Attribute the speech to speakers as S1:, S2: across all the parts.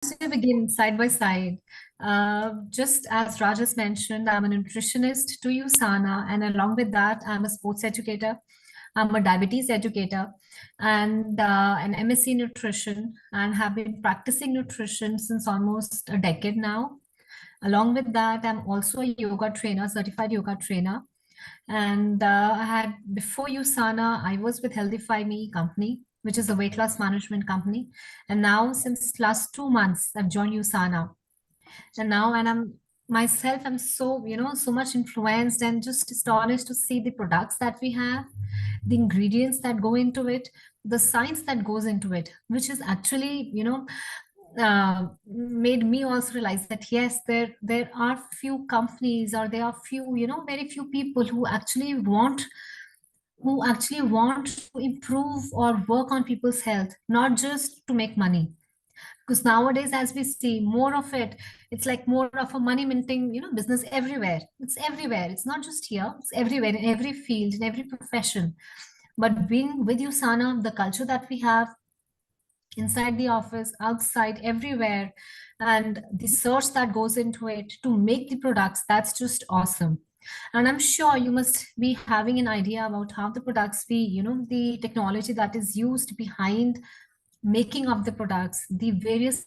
S1: to begin side by side. Just as Raj has mentioned, I'm a nutritionist to USANA, and along with that, I'm a sports educator. I'm a diabetes educator and an MSc nutrition, and have been practicing nutrition since almost a decade now. Along with that, I'm also a yoga trainer, certified yoga trainer. And I had before USANA, I was with Healthify Me company, which is a weight loss management company. And now since last 2 months, I've joined USANA. And I'm myself, I'm so, so much influenced and just astonished to see the products that we have, the ingredients that go into it, the science that goes into it, which is actually, made me also realize that yes, there are few companies, or there are few, very few people who actually want to improve or work on people's health, not just to make money. Because nowadays, as we see more of it, it's like more of a money minting, business everywhere. It's everywhere. It's not just here, it's everywhere, in every field, in every profession. But being with you, Sana, the culture that we have inside the office, outside, everywhere, and the search that goes into it to make the products, that's just awesome. And I'm sure you must be having an idea about how the products the technology that is used behind making of the products, the various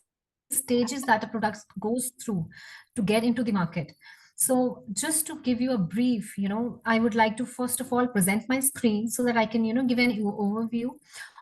S1: stages that a product goes through to get into the market. So just to give you a brief, I would like to first of all present my screen so that I can, give an overview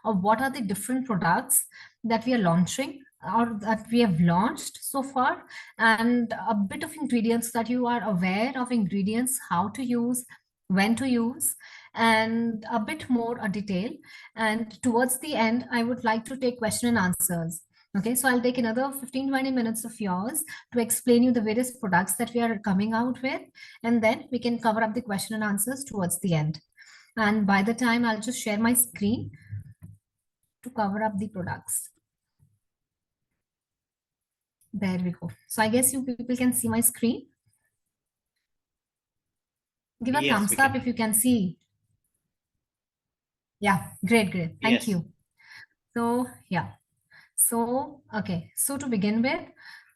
S1: of what are the different products that we are launching or that we have launched so far, and a bit of ingredients that you are aware of ingredients, how to use, when to use, and a bit more a detail. And towards the end, I would like to take question and answers. Okay, so I'll take another 15-20 minutes of yours to explain you the various products that we are coming out with, and then we can cover up the question and answers towards the end. And by the time, I'll just share my screen to cover up the products. There we go. So I guess you people can see my screen. Give a
S2: Yes,
S1: thumbs
S2: we
S1: up
S2: can.
S1: if you can see. Yeah, great, great. Thank
S2: Yes.
S1: you. So yeah. So, okay, so to begin with,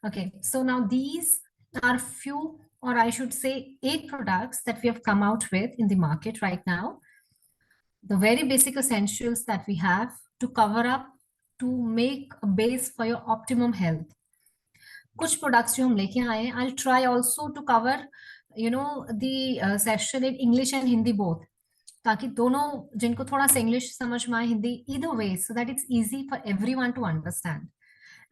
S1: okay, so now these are few, or I should say 8 products that we have come out with in the market right now. The very basic essentials that we have to cover up, to make a base for your optimum health. कुछ products जो हम लेके आए हैं, I'll try also to cover, the session in English and Hindi both, ताकि दोनों जिनको थोड़ा सा इंग्लिश समझ में आए, Hindi, either way, so that it's easy for everyone to understand.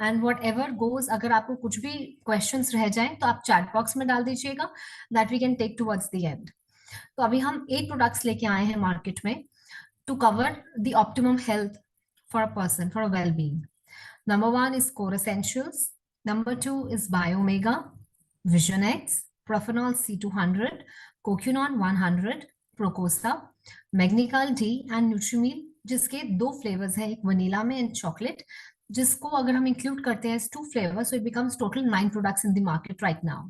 S1: And what ever goes, अगर आपको कुछ भी क्वेश्चंस रह जाए तो आप चैट बॉक्स में डाल दीजिएगा, that we can take towards the end. तो अभी हम 8 प्रोडक्ट्स लेके आए हैं मार्केट में to cover the optimum health for a person, for a well being. Number 1 is Core Essentials. Number 2 is Biomega, Vision X, Profenol C200, Cocunon 100, Procosa, Magnical D and Nutrimil, जिसके 2 flavours हैं, एक vanilla में and chocolate, जिसको अगर हम include करते हैं 2 flavours, so it becomes total 9 products in the market right now.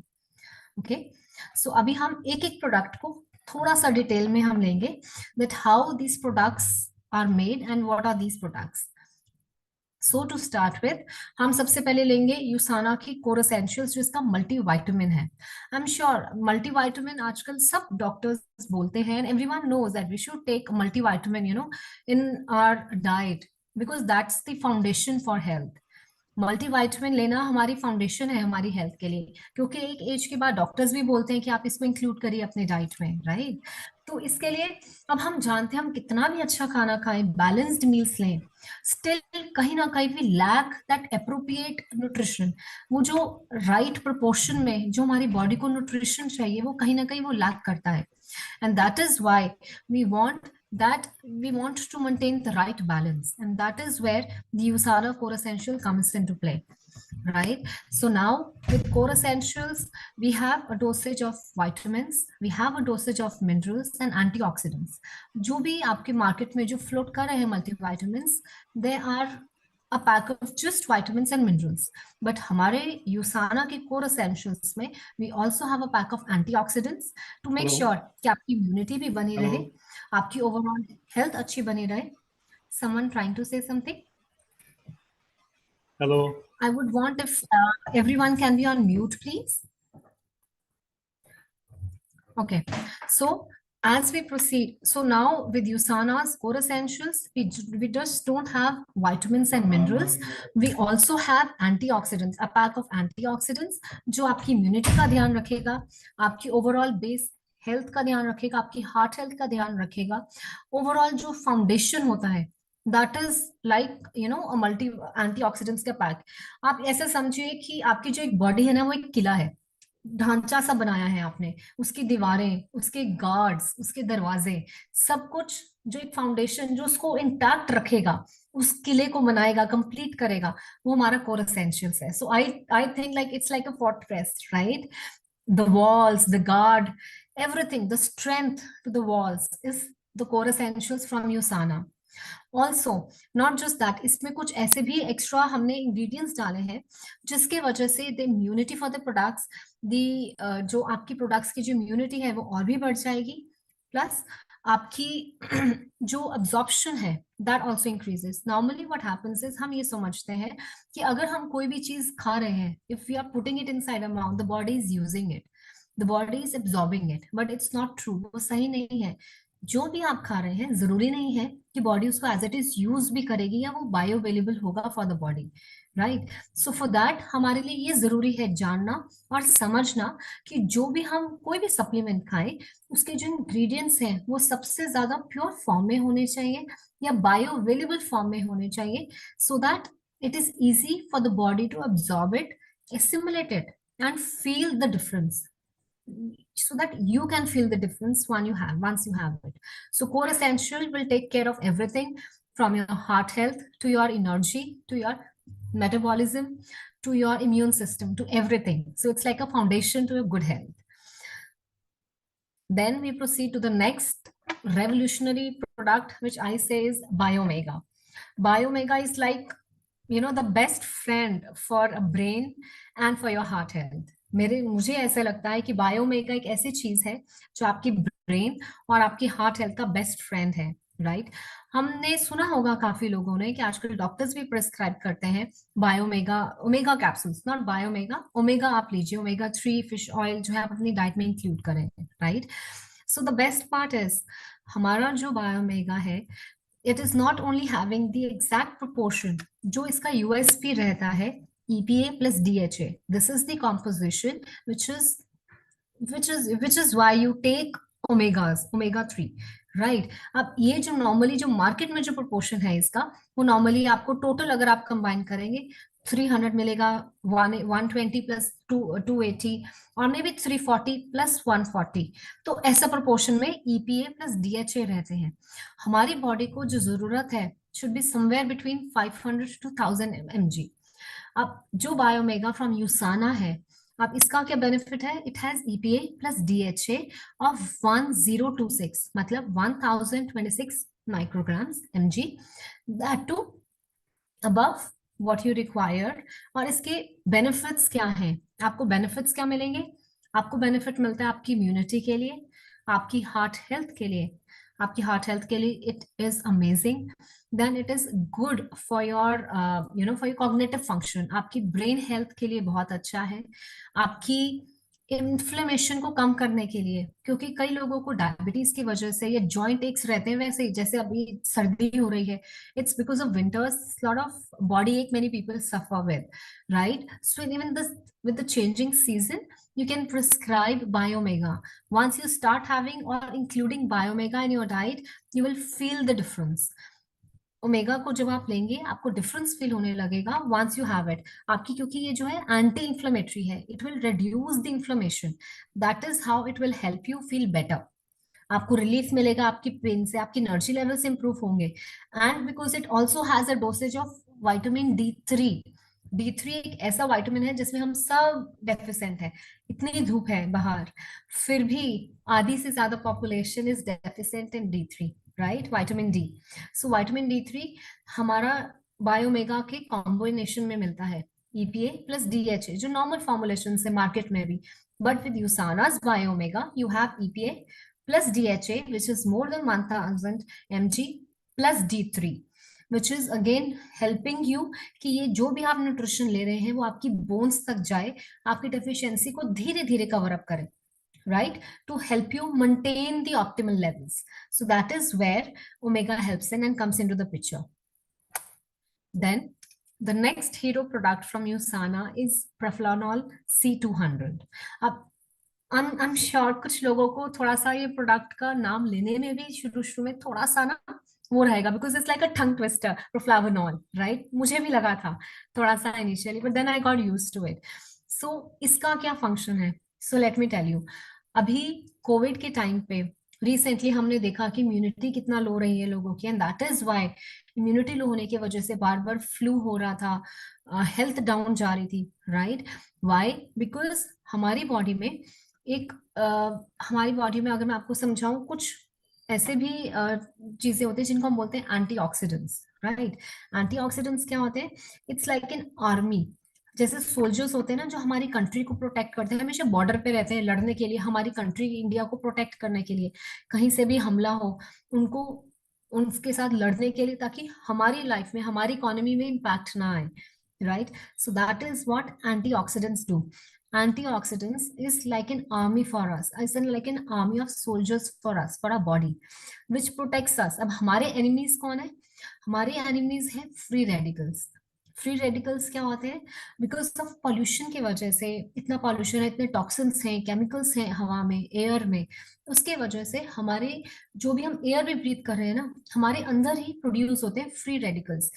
S1: Okay, so अभी हम एक एक प्रोडक्ट को थोड़ा सा डिटेल में हम लेंगे, that how these products are made and what are these products. So to start with, हम सबसे पहले लेंगे यूसाना की कोर एसेंशियल्स, जो इसका मल्टी वाइटामिन है. I am sure multi vitamin आजकल सब डॉक्टर्स बोलते हैं, everyone knows that we should take multi vitamin, in our diet, because that's the foundation for health. Multivitamin लेना हमारी फाउंडेशन है हमारी हेल्थ के लिए, क्योंकि एक एज के बाद डॉक्टर्स भी बोलते हैं कि आप इसको इंक्लूड करिए अपने डाइट में, राइट? तो इसके लिए अब हम जानते हैं, हम कितना भी अच्छा खाना खाएं, बैलेंस्ड मील्स लें, स्टिल कहीं ना कहीं we lack that appropriate nutrition. वो जो राइट प्रोपोर्शन में जो हमारी बॉडी को न्यूट्रिशन चाहिए, वो कहीं ना कहीं वो लैक करता है. And that is why we want to maintain the right balance, and that is where the USANA Core Essential comes into play, right? So now with Core Essentials, we have a dosage of vitamins, we have a dosage of minerals and antioxidants. जो भी आपके market में जो float कर रहे हैं multivitamins, they are a pack of just vitamins and minerals. But हमारे यूसाना के core essentials में we also have a pack of antioxidants to make
S2: Hello.
S1: sure कि आपकी immunity भी बनी
S2: Hello.
S1: रहे, आपकी overall health अच्छी बनी रहे. Someone trying to say something?
S2: Hello.
S1: I would want if everyone can be on mute, please. Okay, so as we proceed, so now with USANA's core essentials, we just don't have vitamins and minerals. We also have antioxidants, a pack of antioxidants, जो आपकी immunity का ध्यान रखेगा, आपकी overall base health का ध्यान रखेगा, आपकी heart health का ध्यान रखेगा. Overall जो foundation होता है, that is like a multi antioxidants का pack. आप ऐसे समझिए कि आपकी जो एक body है ना, वो एक किला है. ढांचा सा बनाया है आपने, उसकी दीवारें, उसके गार्ड्स, उसके दरवाजे, सब कुछ जो एक फाउंडेशन जो उसको इंटैक्ट रखेगा, उस किले को बनाएगा, कंप्लीट करेगा, वो हमारा कोर एसेंशियल्स है. So I I think like it's like a fortress, right? The walls, the guard, everything, the strength to the walls is the core essentials from USANA. Also not just that, इसमें कुछ ऐसे भी extra हमने ingredients डाले हैं जिसके वजह से the immunity for the products, the जो आपकी प्रोडक्ट्स की जो इम्यूनिटी है वो और भी बढ़ जाएगी. प्लस आपकी जो अब्जॉर्प्शन है that also increases. Normally what happens is, हम ये समझते हैं कि अगर हम कोई भी चीज खा रहे हैं, if we are putting it inside a mouth, the body is using it, the body is absorbing it, but it's not true, वो सही नहीं है. जो भी आप खा रहे हैं जरूरी नहीं है कि बॉडी उसको एज इट इज यूज भी करेगी या वो बायो अवेलेबल होगा for the body, right? So for that हमारे लिए ये जरूरी है जानना और समझना कि जो भी हम कोई भी सप्लीमेंट खाएं, उसके जो इंग्रेडिएंट्स हैं वो सबसे ज्यादा प्योर फॉर्म में होने चाहिए या बायो अवेलेबल फॉर्म में होने चाहिए, so that it is easy for the body to absorb it, assimilate it and feel the difference, so that you can feel the difference once you have it. So core essential will take care of everything from your heart health to your energy to your metabolism to your immune system to everything. So it's like a foundation to a good health. Then we proceed to the next revolutionary product, which I say is Biomega. Biomega is like the best friend for a brain and for your heart health. मुझे ऐसा लगता है कि बायोमेगा एक ऐसी चीज है जो आपकी ब्रेन और आपकी हार्ट हेल्थ का बेस्ट फ्रेंड है, राइट? हमने सुना होगा काफी लोगों ने कि आजकल डॉक्टर्स भी प्रिस्क्राइब करते हैं बायोमेगा, ओमेगा कैप्सूल्स, नॉट बायोमेगा, ओमेगा आप लीजिए, ओमेगा 3 फिश ऑयल जो है आप अपनी डाइट में इंक्लूड करें, right? So the best part is हमारा जो बायोमेगा है, it is not only having the exact proportion, जो इसका USP रहता है, EPA plus DHA. This is the composition which is why you take omegas, omega 3, right? अब ये जो नॉर्मली जो मार्केट में जो प्रोपोर्शन है इसका, वो नॉर्मली आपको टोटल अगर आप कंबाइन करेंगे 300 मिलेगा, 120 प्लस 280 और मे बी 340 प्लस 140. तो ऐसा प्रोपोर्शन में EPA प्लस DHA रहते हैं. हमारी बॉडी को जो जरूरत है should be somewhere between 500 to 1000 mg. अब जो बायोमेगा फ्रॉम यूसाना है, अब इसका क्या बेनिफिट है? It has EPA plus DHA of 1026, मतलब 1026 micrograms mg, that too above what you require. और इसके बेनिफिट्स क्या हैं? आपको बेनिफिट्स क्या मिलेंगे? आपको बेनिफिट मिलता है आपकी इम्यूनिटी के लिए, आपकी हार्ट हेल्थ के लिए. आपकी हार्ट हेल्थ के लिए it is amazing. Then it is good for your for your cognitive function. आपकी ब्रेन हेल्थ के लिए बहुत अच्छा है. आपकी इन्फ्लेमेशन को कम करने के लिए, क्योंकि कई लोगों को डायबिटीज की वजह से या जॉइंट एक्स रहते हैं, वैसे ही जैसे अभी सर्दी हो रही है, it's because of winters, lot of body ache many people suffer with, right? So even this with the changing season, you can prescribe Biomega. Once you start having or including Biomega in your diet, you will feel the difference. Omega को जब आप लेंगे आपको difference feel होने लगेगा once you have it. आपकी, क्योंकि ये जो है एंटी इंफ्लेमेटरी है, it will reduce the inflammation. That is how it will help you feel better. आपको रिलीफ मिलेगा आपकी पेन से, आपकी एनर्जी लेवल्स इंप्रूव होंगे. And because it also has a dosage of vitamin D3. D3 एक ऐसा vitamin है जिसमें हम सब डेफिशिएंट है. इतनी धूप है बाहर, फिर भी आधी से ज्यादा population is deficient in D3, राइट? Vitamin D. So vitamin D3 हमारा बायोमेगा के कॉम्बिनेशन में मिलता है, EPA प्लस DHA, जो नॉर्मल फॉर्मुलेशन से मार्केट में भी. But with Usana's Biomega you have EPA plus DHA, which is more than 1000 mg plus D3. Which is again helping you कि ये जो भी आप न्यूट्रिशन ले रहे हैं वो आपकी बोन्स तक जाए, आपकी डेफिशिएंसी को धीरे धीरे कवर अप करे, right, to help you maintain the optimal levels. So that is where omega helps in and comes into the picture. Then the next hero product from USANA is Proflanol C200. अब I'm sure कुछ लोगों को थोड़ा सा ये product का नाम लेने में भी शुरू शुरू में थोड़ा सा ना वो रहेगा, because it's like a tongue twister, proflavanol, right, मुझे भी लगा था थोड़ा सा initially, but then I got used to it. So इसका क्या फंक्शन है? So let me tell you. अभी कोविड के टाइम पे रिसेंटली हमने देखा कि इम्यूनिटी कितना लो रही है लोगों की, and that is why immunity low होने की वजह से बार बार फ्लू हो रहा था, हेल्थ डाउन जा रही थी, राइट. वाई? बिकॉज हमारी बॉडी में एक हमारी बॉडी में अगर मैं आपको समझाऊं, कुछ ऐसे भी चीजें होती है जिनको हम बोलते हैं एंटीऑक्सीडेंट्स, राइट. एंटीऑक्सीडेंट्स क्या होते हैं? It's like an army. जैसे सोल्जर्स होते हैं ना जो हमारी कंट्री को प्रोटेक्ट करते हैं, हमेशा बॉर्डर पे रहते हैं लड़ने के लिए, हमारी कंट्री इंडिया को प्रोटेक्ट करने के लिए, कहीं से भी हमला हो उनको उनके साथ लड़ने के लिए, ताकि हमारी लाइफ में हमारी इकोनॉमी में इम्पैक्ट ना आए, right. So that is what antioxidants do. Antioxidants is like an army for us. It's like an army of soldiers for us, for our body, which protects us. अब हमारे enemies कौन है? हमारे enemies है free radicals. Free radicals क्या होते हैं? Because of pollution की वजह से, इतना पॉल्यूशन है, इतने टॉक्सिन्स हैं, केमिकल्स हैं हवा में, एयर में, उसके वजह से हमारे जो भी हम एयर भी ब्रीथ कर रहे हैं ना, हमारे अंदर ही प्रोड्यूस होते हैं फ्री रेडिकल्स,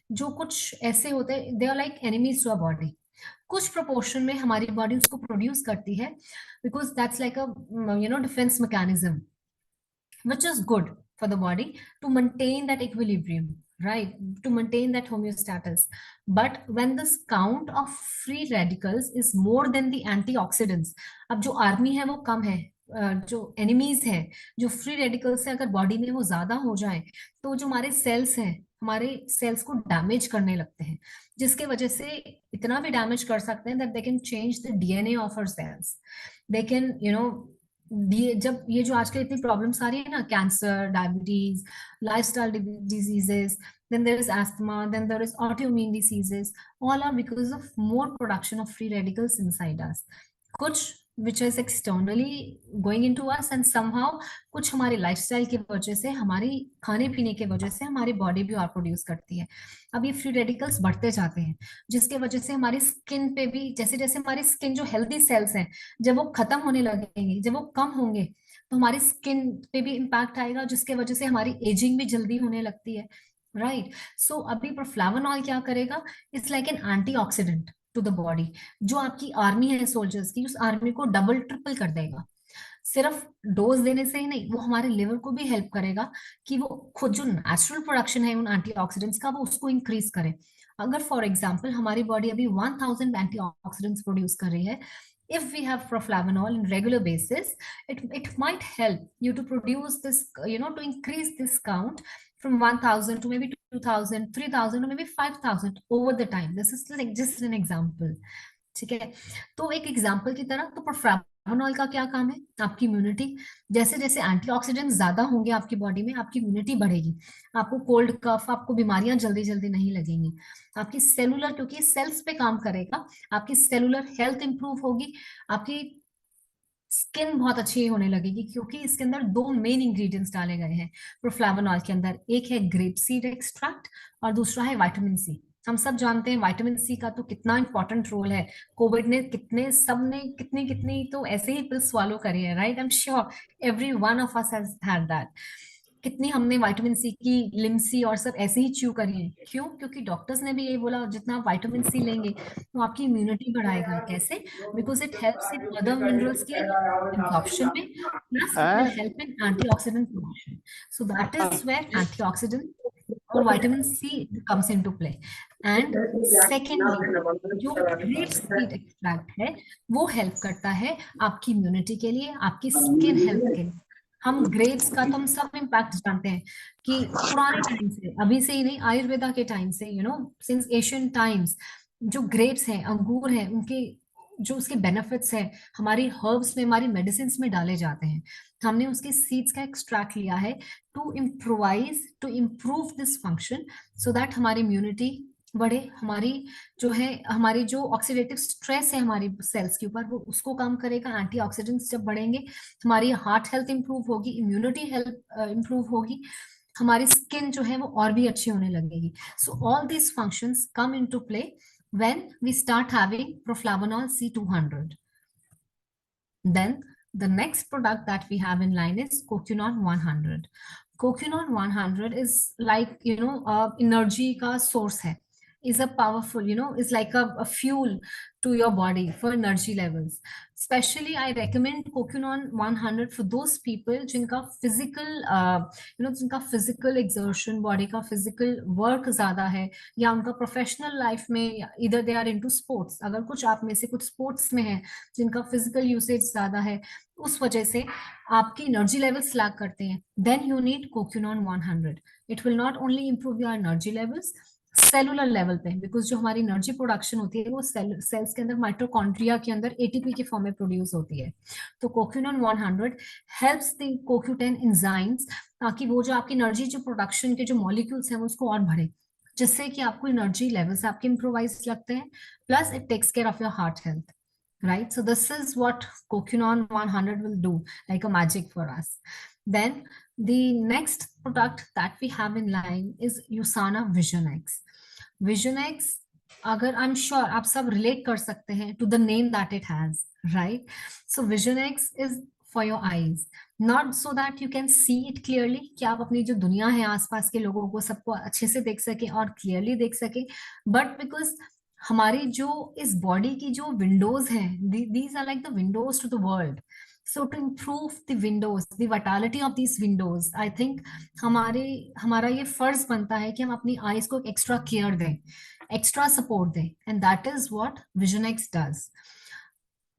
S1: जो कुछ ऐसे होते हैं, they are like enemies to our body. कुछ प्रोपोर्शन में हमारी बॉडी उसको प्रोड्यूस करती है, because that's like a defence mechanism, which is good for the body to maintain that equilibrium, right, to maintain that homeostasis. But when this count of free radicals is more than the antioxidants, अब जो army है वो कम है, जो enemies है, जो free radicals है, अगर बॉडी में वो ज्यादा हो जाए तो जो हमारे सेल्स हैं, हमारे सेल्स को डैमेज करने लगते हैं, जिसके वजह से इतना भी डैमेज कर सकते हैं that they can change the DNA of our cells. They can जब ये जो आजकल इतनी प्रॉब्लम्स आ रही है ना, cancer, diabetes, lifestyle diseases, then there is asthma, then there is autoimmune diseases, all are because of more production of free radicals inside us. कुछ which is externally going into us and somehow कुछ हमारे lifestyle की वजह से, हमारी खाने पीने की वजह से हमारी बॉडी भी और प्रोड्यूस करती है. अब ये फ्री रेडिकल्स बढ़ते जाते हैं, जिसके वजह से हमारी स्किन पे भी, जैसे जैसे हमारी स्किन जो हेल्दी सेल्स हैं, जब वो खत्म होने लगेंगे, जब वो कम होंगे, तो हमारी स्किन पे भी इम्पैक्ट आएगा, जिसके वजह से हमारी एजिंग भी जल्दी होने लगती है, राइट. सो अभी प्रोफ्लावनॉल क्या करेगा? It's like an antioxidant to the body. जो आपकी आर्मी है सोल्जर्स की, उस आर्मी को डबल ट्रिपल कर देगा. सिर्फ डोज देने से ही नहीं, वो हमारे लिवर को भी हेल्प करेगा कि वो खुद जो नेचुरल प्रोडक्शन है उन एंटीऑक्सीडेंट्स का, वो उसको इंक्रीज करे. अगर फॉर एग्जांपल हमारी बॉडी अभी 1000 एंटीऑक्सीडेंट्स प्रोड्यूस कर रही है, if we have proflavanol in regular basis, it might help you to produce this, to increase this count from 1000 to maybe 2000, 3000 or maybe 5000 over the time. This is like just an example. ठीक है, तो एक example की तरह, तो प्रोफ्लावनॉल का क्या काम है? आपकी इम्यूनिटी, जैसे जैसे एंटीऑक्सीडेंट ज्यादा होंगे आपकी बॉडी में, आपकी इम्यूनिटी बढ़ेगी, आपको कोल्ड कफ, आपको बीमारियां जल्दी जल्दी नहीं लगेंगी, आपकी सेलुलर, क्योंकि सेल्स पे काम करेगा, आपकी सेलुलर हेल्थ इंप्रूव होगी, आपकी स्किन बहुत अच्छी होने लगेगी, क्योंकि इसके अंदर दो मेन इंग्रेडिएंट्स डाले गए हैं प्रोफ्लावनॉल के अंदर. एक है ग्रेप सीड एक्सट्रैक्ट और दूसरा है विटामिन सी. हम सब जानते हैं विटामिन सी का तो कितना इंपॉर्टेंट रोल है. कोविड ने कितने, सबने कितनी कितनी तो ऐसे ही पिल्स स्वालो करी है, right. I am sure every one of us has had that. कितनी हमने विटामिन सी की लिम्सी और सब ऐसे ही च्यू करी है. क्यों? क्योंकि डॉक्टर्स ने भी ये बोला, जितना आप विटामिन सी लेंगे तो आपकी इम्यूनिटी बढ़ाएगा. कैसे? Because it helps in other minerals के absorption में, plus it will help in antioxidant production. So that is where antioxidant और vitamin C comes into play. And secondly, जो grape seed extract है, वो help करता है आपकी इम्यूनिटी के लिए, आपकी स्किन हेल्थ के लिए. हम ग्रेप्स का तो हम सब इम्पैक्ट जानते हैं कि पुराने टाइम से, अभी से ही नहीं, आयुर्वेदा के टाइम से, सिंस एशियन टाइम्स, जो ग्रेप्स हैं, अंगूर हैं, उनके जो उसके बेनिफिट्स है हमारी हर्ब्स में, हमारी मेडिसिन में डाले जाते हैं, हमने उसके सीड्स का एक्सट्रैक्ट लिया है to improve this function, so that हमारी इम्यूनिटी बढ़े, हमारी जो है, हमारी जो ऑक्सीडेटिव स्ट्रेस है हमारी सेल्स के ऊपर, वो उसको कम करेगा। एंटीऑक्सीडेंट्स जब बढ़ेंगे, हमारी हार्ट हेल्थ इंप्रूव होगी, इम्यूनिटी हेल्थ इंप्रूव होगी, हमारी स्किन जो है वो और भी अच्छी होने लगेगी। सो all these functions come into play when we start having proflavanol C200. Then the next product that we have in line is Coquinone 100. Coquinone 100 is like, energy ka source hai, is a powerful, is like a fuel to your body for energy levels. Especially I recommend Coquinone 100 for those people जिनका physical, जिनका physical exertion, body का physical work ज़्यादा है, या उनका professional life में either they are into sports, अगर कुछ आप में से कुछ sports में है जिनका फिजिकल यूसेज ज्यादा है, उस वजह से आपकी एनर्जी लेवल्स लैग करते हैं, then you need CoQuinone 100. It will not only improve your energy levels cellular level पे, बिकॉज जो हमारी एनर्जी प्रोडक्शन होती है वो सेल्स के अंदर, माइटोकॉन्ड्रिया के अंदर एटीपी के फॉर्म में प्रोड्यूस होती है। तो कोक्यूनॉन 100 हेल्प्स द कोक्यूटेन एंजाइम्स, ताकि वो जो आपकी एनर्जी जो प्रोडक्शन के जो मॉलिक्यूल्स हैं वो उसको और बढ़े, जिससे कि आपको एनर्जी लेवल्स आपके इम्प्रोवाइज लगते हैं, plus it takes care of your heart health, right? So this is what Coquinone 100 will do, like a magic for us. Then the next product that we have in line is USANA Vision X. Vision X, अगर I'm sure आप सब relate कर सकते हैं to the name that it has, right? So Vision X is for your eyes, not so that you can see it clearly, कि आप अपनी जो दुनिया है आसपास के लोगों को सबको अच्छे से देख सके और क्लियरली देख सके, but because हमारी जो इस बॉडी की जो विंडोज हैं, these are like the windows to the world, so to improve the windows, the vitality of these windows, I think हमारा ये फर्ज बनता है कि हम अपनी आईज को एक्स्ट्रा केयर दें, एक्स्ट्रा सपोर्ट दें, and that is what vision x does.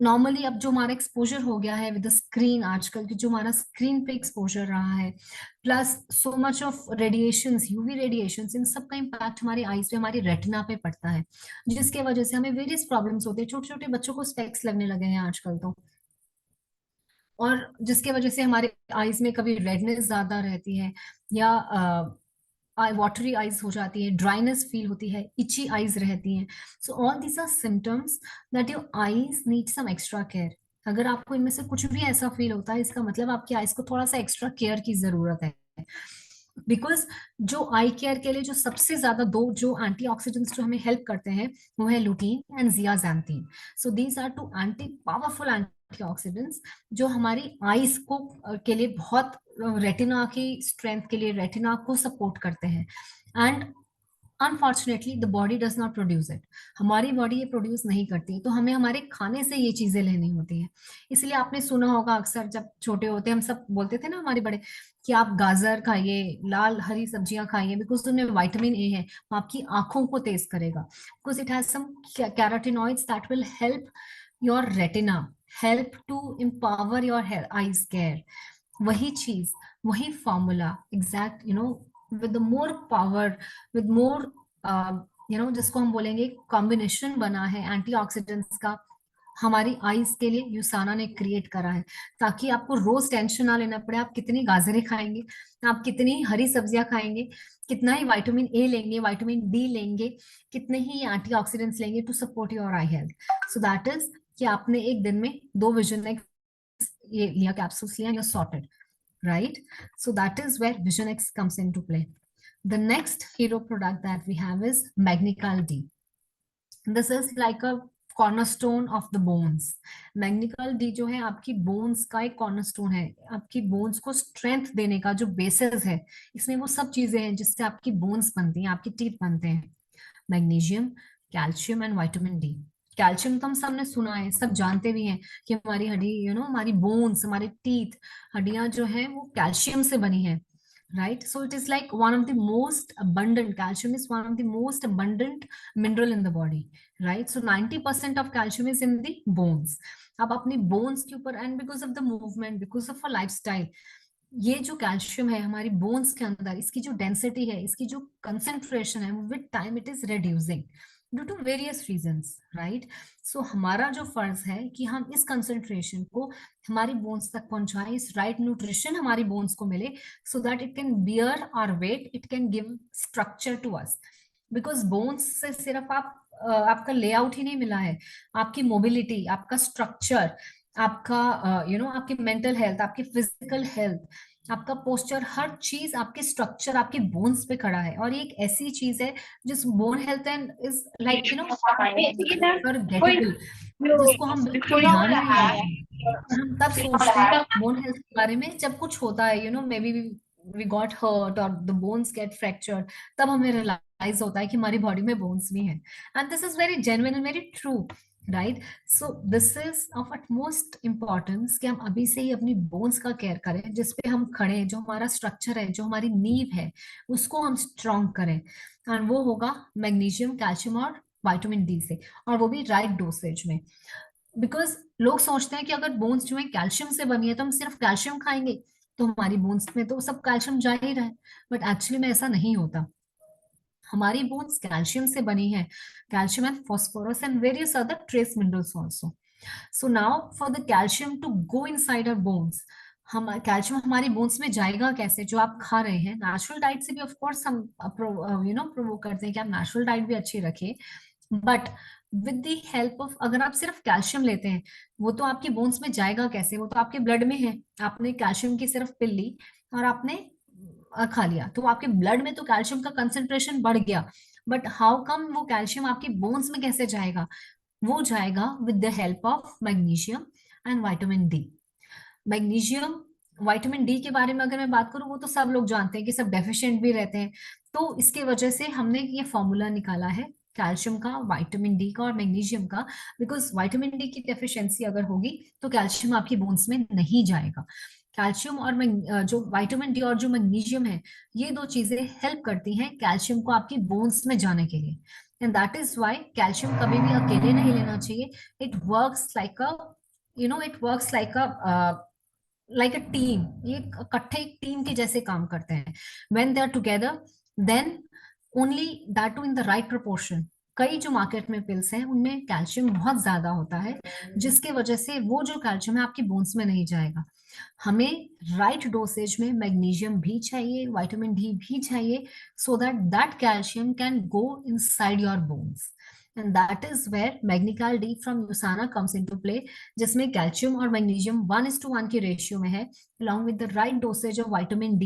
S1: Normally अब जो हमारा एक्सपोजर हो गया है विद स्क्रीन, आजकल की जो हमारा स्क्रीन पे एक्सपोजर रहा है, plus so much of radiations, UV radiations, इन सब का इम्पैक्ट हमारी आईज पे, हमारी रेटिना पे पड़ता है, जिसके वजह से हमें वेरियस प्रॉब्लम्स होते हैं। छोटे छोटे बच्चों को स्पेक्स लगने लगे हैं आजकल तो, और जिसके वजह से हमारे आईज में कभी रेडनेस ज्यादा रहती है, या वाटरी आईज हो जाती है, ड्राइनेस फील होती है, इची आईज रहती हैं। So all these are symptoms that your eyes need some extra care. अगर आपको इनमें से कुछ भी ऐसा फील होता है, इसका मतलब आपकी आईज को थोड़ा सा एक्स्ट्रा केयर की जरूरत है, बिकॉज जो आई केयर के लिए जो सबसे ज्यादा दो जो एंटीऑक्सीडेंट्स जो हमें हेल्प करते हैं वो है lutein and zeaxanthin. So these are two anti powerful antioxidants जो हमारी आईज को के लिए बहुत, रेटिना की स्ट्रेंथ के लिए, रेटिना को सपोर्ट करते हैं, and unfortunately the body does not produce it, हमारी बॉडी ये प्रोड्यूस नहीं करती, तो हमें हमारे खाने से ये चीजें लेनी होती हैं। इसलिए आपने सुना होगा अक्सर जब छोटे होते हम सब बोलते थे ना हमारे बड़े, कि आप गाजर खाइए, लाल हरी सब्जियां खाइए, बिकॉज उनमें विटामिन ए है, वो आपकी आंखों को तेज करेगा, because it has some carotenoids that will help your retina, help to empower your eyes care. वही चीज, वही formula exact, with the more power, with more, जिसको हम बोलेंगे कॉम्बिनेशन बना है एंटीऑक्सीडेंट्स का, हमारी आईज के लिए यूसाना ने क्रिएट करा है, ताकि आपको रोज टेंशन ना लेना पड़े आप कितनी गाजरें खाएंगे, आप कितनी हरी सब्जियां खाएंगे, कितना ही विटामिन ए लेंगे, विटामिन डी लेंगे, कितने ही एंटीऑक्सीडेंट्स लेंगे to support your eye health. So that is कि आपने एक दिन में 2 विजन एक्स ये लिया, कैप्सूल्स लिया, you're sorted, right? So that is where Vision X comes into play. The next hero product that we have is Magnical D. This is like a cornerstone of the bones. Magnical D जो है आपकी bones का एक cornerstone है, आपकी bones को strength देने का जो बेसिस है, इसमें वो सब चीजें हैं जिससे आपकी बोन्स बनती हैं, आपकी टीथ बनते हैं। Magnesium, calcium and vitamin D. Calcium तो हम सब ने सुना है, सब जानते भी हैं कि हमारी हड्डी, हमारी बोन्स, हमारे टीथ, हड्डियां जो है वो कैल्शियम से बनी है, right? So it is like one of the most abundant, calcium is one of the most abundant mineral in the body, right? So 90% of calcium is in the bones. अब अपनी bones के ऊपर, and because of the movement, because of a lifestyle, ये जो calcium है हमारी bones के अंदर, इसकी जो डेंसिटी है, इसकी जो कंसेंट्रेशन है, with time it is reducing, due to various reasons, right? So हमारा जो फर्ज है कि हम इस कंसंट्रेशन को हमारी बोन्स तक पहुंचाएं, इस राइट न्यूट्रिशन हमारी बोन्स को मिले, so that it can bear our weight, it can give structure to us. Because bones से सिर्फ आप आपका लेआउट ही नहीं मिला है, आपकी मोबिलिटी, आपका स्ट्रक्चर, आपका आपकी मेंटल हेल्थ, आपकी फिजिकल हेल्थ, आपका पोस्चर, हर चीज आपके स्ट्रक्चर, आपके बोन्स पे खड़ा है। और ये एक ऐसी चीज है जिस bone health and is like forgettable, जिसको हम बिल्कुल ध्यान ही नहीं देते हैं। और हम तब सोचते हैं बोन हेल्थ के बारे में जब कुछ होता है, may be we got hurt और द बोन्स गेट फ्रैक्चर्ड, तब हमें रियलाइज होता है कि हमारी बॉडी में बोन्स भी हैं। And this is very genuine and very true, right? So this is of utmost importance कि हम अभी से ही अपनी बोन्स का केयर करें, जिसपे हम खड़े हैं, जो हमारा स्ट्रक्चर है, जो हमारी नींव है, उसको हम स्ट्रॉन्ग करें। और वो होगा मैग्नीशियम, कैल्शियम और विटामिन डी से, और वो भी राइट डोसेज में। बिकॉज लोग सोचते हैं कि अगर बोन्स जो है कैल्शियम से बनी है तो हम सिर्फ कैल्शियम खाएंगे तो हमारी बोन्स में तो सब कैल्शियम जा ही रहा है, बट एक्चुअली में ऐसा नहीं होता। हमारी बोन्स कैल्शियम से बनी है, calcium and phosphorus and various other trace minerals also. So now for the calcium to go inside our bones, हम कैल्शियम हमारी बोन्स में जाएगा कैसे? जो आप खा रहे हैं नेचुरल डाइट से भी ऑफ कोर्स हम प्रोवोक करते हैं कि आप नेचुरल डाइट भी अच्छी रखिए, but with the help of, अगर आप सिर्फ कैल्शियम लेते हैं, वो तो आपकी बोन्स में जाएगा कैसे? वो तो आपके ब्लड में है, आपने कैल्शियम की सिर्फ पिल ली और आपने खा लिया, तो आपके ब्लड में तो कैल्शियम का कंसेंट्रेशन बढ़ गया, बट हाउ कम वो कैल्शियम आपके बोन्स में कैसे जाएगा? वो जाएगा with the help of magnesium and vitamin D. Magnesium, vitamin D के बारे में अगर मैं बात करूं, वो तो सब लोग जानते हैं कि सब डेफिशिएंट भी रहते हैं, तो इसके वजह से हमने ये फॉर्मूला निकाला है कैल्शियम का, विटामिन डी का और मैग्नीशियम का। बिकॉज विटामिन डी की डेफिशिएंसी अगर होगी तो कैल्शियम आपकी बोन्स में नहीं जाएगा। कैल्शियम और जो विटामिन डी और जो मैग्नीशियम है, ये दो चीजें हेल्प करती हैं कैल्शियम को आपकी बोन्स में जाने के लिए। And that is why calcium कभी भी अकेले नहीं लेना चाहिए। It works like a it works like a team, ये इकट्ठे एक टीम के जैसे काम करते हैं। When they are together, then only that too in the right proportion. कई जो मार्केट में पिल्स हैं उनमें कैल्शियम बहुत ज्यादा होता है, जिसके वजह से वो जो कैल्शियम है आपकी बोन्स में नहीं जाएगा। हमें राइट डोसेज में मैग्नीशियम भी चाहिए, विटामिन डी भी चाहिए, so that that calcium can go inside your bones. And that is where Magnical D from Usana comes into play, जिसमें कैल्शियम और मैग्नीशियम 1:1 की रेशियो में है, along with the right dosage of vitamin D,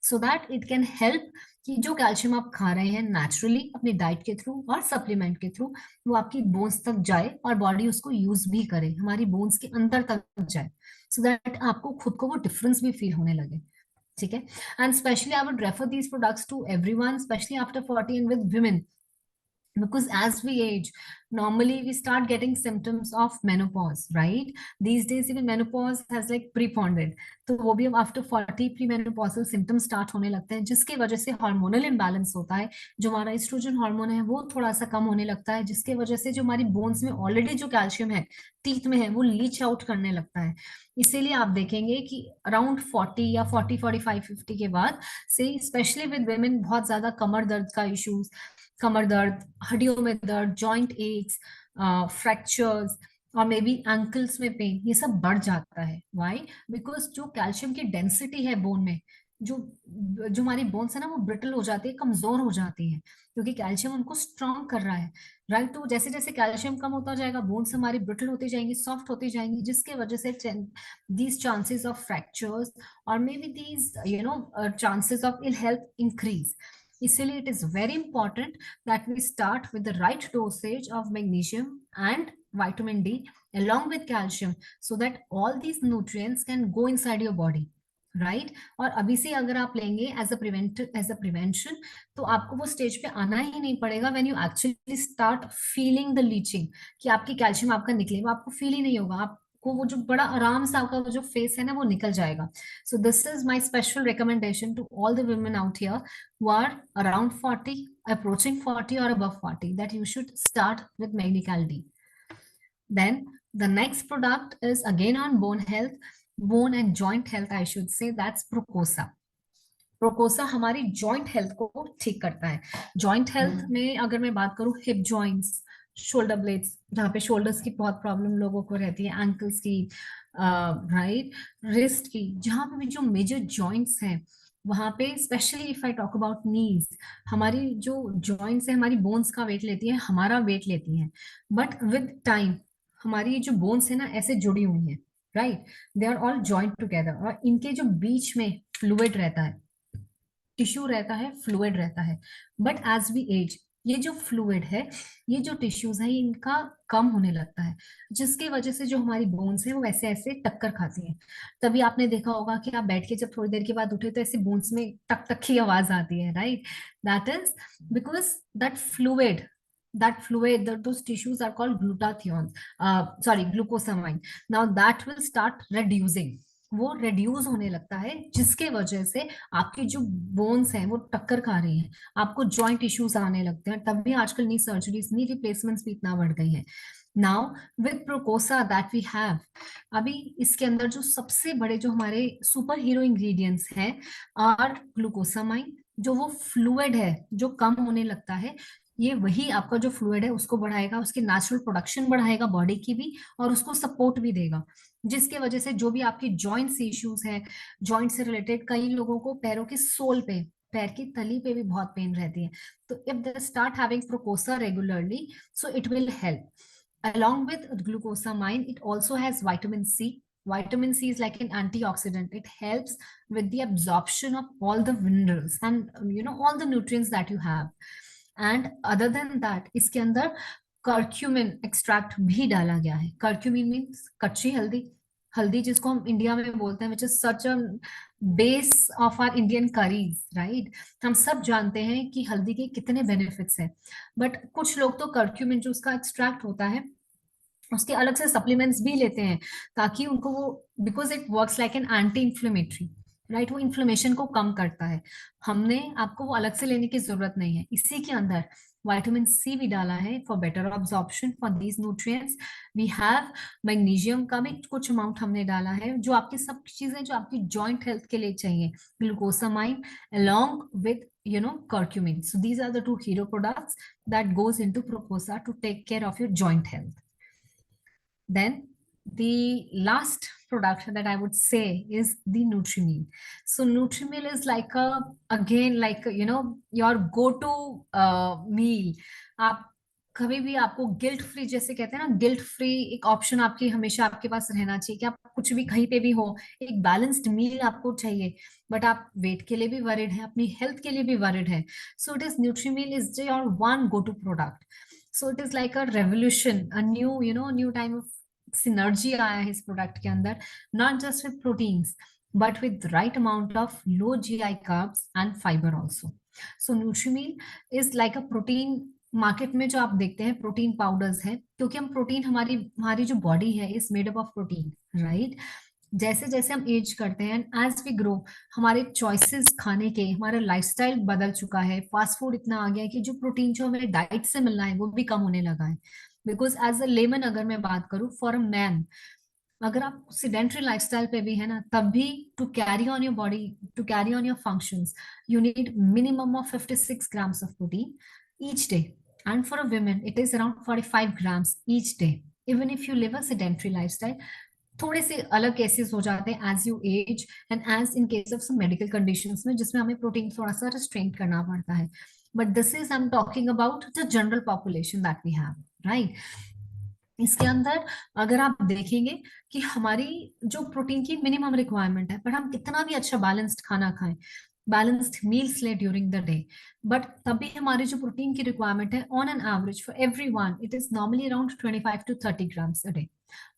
S1: so that it can help कि जो calcium आप खा रहे हैं नेचुरली अपनी डाइट के थ्रू और सप्लीमेंट के थ्रू, वो आपकी बोन्स तक जाए और बॉडी उसको यूज भी करे, हमारी बोन्स के अंदर तक जाए, सो दैट आपको खुद को वो डिफरेंस भी फील होने लगे। ठीक है? And specially I would refer these products to everyone, specially after 40 and with women, because as we age, normally we start getting symptoms of menopause, right? These days even menopause has like prepondered, तो वो भी अब after 40 premenopausal symptoms start होने लगते हैं, जिसके वजह से हार्मोनल imbalance होता है। जो हमारा एस्ट्रोजन हार्मोन है वो थोड़ा सा कम होने लगता है, जिसके वजह से जो हमारी बोन्स में ऑलरेडी जो कैल्शियम है टीथ में है, वो लीच आउट करने लगता है। इसीलिए आप देखेंगे कि अराउंड 40 या 40, 45, 50 के बाद से स्पेशली विद वेमेन बहुत ज्यादा कमर दर्द का इश्यूज, कमर दर्द, हड्डियों में दर्द, जॉइंट एक्स, फ्रैक्चर्स और मे बी एंकल्स में पेन, ये सब बढ़ जाता है। व्हाई? बिकॉज जो कैल्शियम की डेंसिटी है बोन में, जो जो हमारी बोन्स है ना, वो ब्रिटल हो जाती है, कमजोर हो जाती है, क्योंकि कैल्शियम उनको स्ट्रॉन्ग कर रहा है, राइट? तो जैसे जैसे कैल्शियम कम होता जाएगा, बोन्स हमारी ब्रिटल होती जाएंगी, सॉफ्ट होती जाएंगी, जिसके वजह से दीज चांसेस ऑफ फ्रैक्चर्स और may be these chances of ill health increase. इसीलिए it is very important that we start with the right dosage of magnesium and vitamin D along with calcium, so that all these nutrients can go inside your body, right? और अभी से अगर आप लेंगे as a prevention, तो आपको वो stage पे आना ही नहीं पड़ेगा when you actually start feeling the leaching, कि आपकी कैल्शियम आपका निकले, वो आपको फील ही नहीं होगा। आपको वो जो बड़ा आराम से आपका वो जो फेस है ना, वो निकल जाएगा। So this is my special recommendation to all the women out here who are around 40, approaching 40 or above 40, that you should start with Magnical D. Then the next product is again on bone health, bone and joint health, I should say, that's Procosa. प्रोकोसा हमारी joint health को ठीक करता है। Joint health में अगर मैं बात करूं, हिप जॉइंट्स, शोल्डर ब्लेड्स, जहाँ पे शोल्डर्स की बहुत प्रॉब्लम लोगों को रहती है, एंकल्स की, राइट, रिस्ट की, जहाँ पे भी जो मेजर जॉइंट्स हैं वहां पे, specially if I talk about knees, हमारी जो जॉइंट्स है हमारी बोन्स का वेट लेती है, हमारा वेट लेती है, बट विद टाइम हमारी जो बोन्स है ना ऐसे जुड़ी हुई हैं, right, they are all joint together, और इनके जो बीच में फ्लूइड रहता है, टिश्यू रहता है, फ्लूइड रहता है, बट एज वी एज ये जो फ्लूइड है, ये जो टिश्यूज है, इनका कम होने लगता है, जिसकी वजह से जो हमारी बोन्स है वो ऐसे ऐसे टक्कर खाती हैं। तभी आपने देखा होगा कि आप बैठ के जब थोड़ी देर के बाद उठे तो ऐसे बोन्स में टक टक की आवाज आती है, right, that is because that fluid, those tissues are called glutathione, sorry, glucosamine. Now that will start reducing, वो reduce होने लगता है, जिसके वजह से आपकी जो बोन्स हैं वो टक्कर खा रही हैं, आपको जॉइंट इश्यूज आने लगते हैं, तब भी आजकल नी सर्जरीज, नी रिप्लेसमेंट्स भी इतना बढ़ गई हैं। Now with Procosa that we have, अभी इसके अंदर जो सबसे बड़े जो हमारे सुपर हीरो इंग्रेडिएंट्स हैं और ग्लूकोसामाइन, जो वो फ्लूइड है जो कम होने लगता है, ये वही आपका जो फ्लूइड है उसको बढ़ाएगा, उसकी नेचुरल प्रोडक्शन बढ़ाएगा बॉडी की भी, और उसको सपोर्ट भी देगा, जिसके वजह से जो भी आपकी जॉइंट से इश्यूज है, जॉइंट से रिलेटेड, कई लोगों को पैरों की सोल पे, पैर की तली पे भी बहुत पेन रहती है, तो if they start having Procosa regularly, so it will help. Along with glucosamine, it also has vitamin C. Vitamin C is like an antioxidant. It helps with the absorption of all the minerals and all the nutrients that you have. And other than that, इसके अंदर curcumin extract भी डाला गया है। Curcumin means कच्ची हल्दी, हल्दी जिसको हम इंडिया में बोलते हैं, which is such a base of our Indian curries, right? हम सब जानते हैं कि हल्दी के कितने बेनिफिट्स हैं, बट कुछ लोग तो कर्क्यूमिन जो उसका एक्सट्रैक्ट होता है उसके अलग से सप्लीमेंट्स भी लेते हैं, ताकि उनको वो, because it works like an anti inflammatory, right, वो इन्फ्लेमेशन को कम करता है। हमने आपको वो अलग से लेने की जरूरत नहीं है, इसी के अंदर विटामिन सी भी डाला है for better absorption for these nutrients. We have magnesium का भी कुछ अमाउंट हमने डाला है, जो आपकी सब चीजें जो आपकी जॉइंट हेल्थ के लिए चाहिए, glucosamine along with curcumin. So these are the two hero products that goes into Proposa to take care of your joint health. Then the last product that I would say is the Nutrimil. So Nutrimil is like a, again, like your go-to meal. आप कभी भी आपको guilt free, जैसे कहते हैं ना, guilt free एक option आपकी हमेशा आपके पास रहना चाहिए, कि आप कुछ भी कहीं पे भी हो, एक बैलेंस्ड मील आपको चाहिए, बट आप वेट के लिए भी वरिड है, अपनी हेल्थ के लिए भी वरिड है, so it is Nutrimeal is your one go to product. So it is like a revolution, a new time of synergy आया है इस प्रोडक्ट के अंदर, not just with proteins but with right amount of low GI carbs and fiber also. So Nutrimil is like a protein, market में जो आप देखते हैं प्रोटीन पाउडर्स हैं, क्योंकि हम प्रोटीन, हमारी हमारी जो बॉडी है is made up of protein, right. जैसे जैसे हम एज करते हैं, एज वी ग्रो, हमारे चॉइसेस खाने के, हमारा लाइफस्टाइल बदल चुका है, फास्ट फूड इतना आ गया है कि जो प्रोटीन जो हमें डाइट से मिलना है वो भी कम होने लगा है। बिकॉज एज अ लेमन अगर मैं बात करूं, फॉर अ मैन, अगर आप सिडेंट्री लाइफस्टाइल पे भी है ना, तब भी to carry on your body, to carry on your functions, you need minimum of 56 grams of protein each day, and for a woman it is around 45 grams each day, even if you live a sedentary lifestyle. थोड़े से अलग cases हो जाते हैं as you age and age in case of some medical conditions में, जिसमें हमें protein थोड़ा सा रिस्ट्रेन करना पड़ता है, but this is I am talking about the general population that we have, right. इसके अंदर अगर आप देखेंगे कि हमारी जो प्रोटीन की मिनिमम रिक्वायरमेंट है, पर हम कितना भी अच्छा बैलेंस्ड खाना खाएं, बैलेंस्ड मील्स ले ड्यूरिंग द डे, बट तभी हमारी जो प्रोटीन की रिक्वायरमेंट है on an average for every one, it is normally around 25 to 30 grams a day.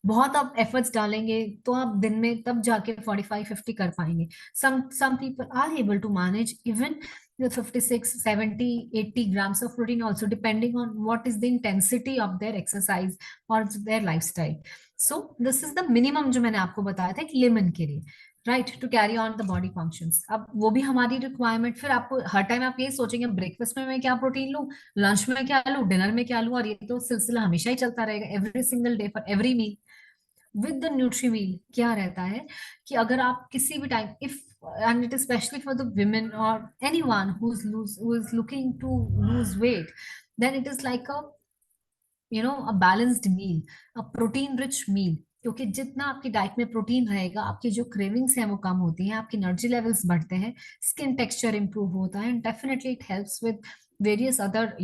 S1: बहुत आप एफर्ट्स डालेंगे तो आप दिन में तब जाके 45-50 कर पाएंगे। some people are able to manage even the 56, 70, 80 grams of protein also, depending on what is the intensity of their exercise or their lifestyle. So this is the minimum जो मैंने आपको बताया था एक लेमन के लिए, right, to carry on the body functions. अब वो भी हमारी रिक्वायरमेंट, फिर आपको हर टाइम आप ये सोचेंगे ब्रेकफास्ट में मैं क्या प्रोटीन लूं, लंच में क्या लूं, डिनर में क्या लूं, और ये तो सिलसिला हमेशा ही चलता रहेगा, every single day for every meal. With the Nutrimeal क्या रहता है कि अगर आप किसी भी time, if and it is especially for the women or anyone who is looking to lose weight, then it is like a a balanced meal, a protein rich meal, क्योंकि जितना आपकी डाइट में प्रोटीन रहेगा आपकी जो cravings हैं वो कम होती हैं, आपकी एनर्जी लेवल्स बढ़ते हैं, स्किन टेक्सचर इंप्रूव होता है, and definitely it helps with various other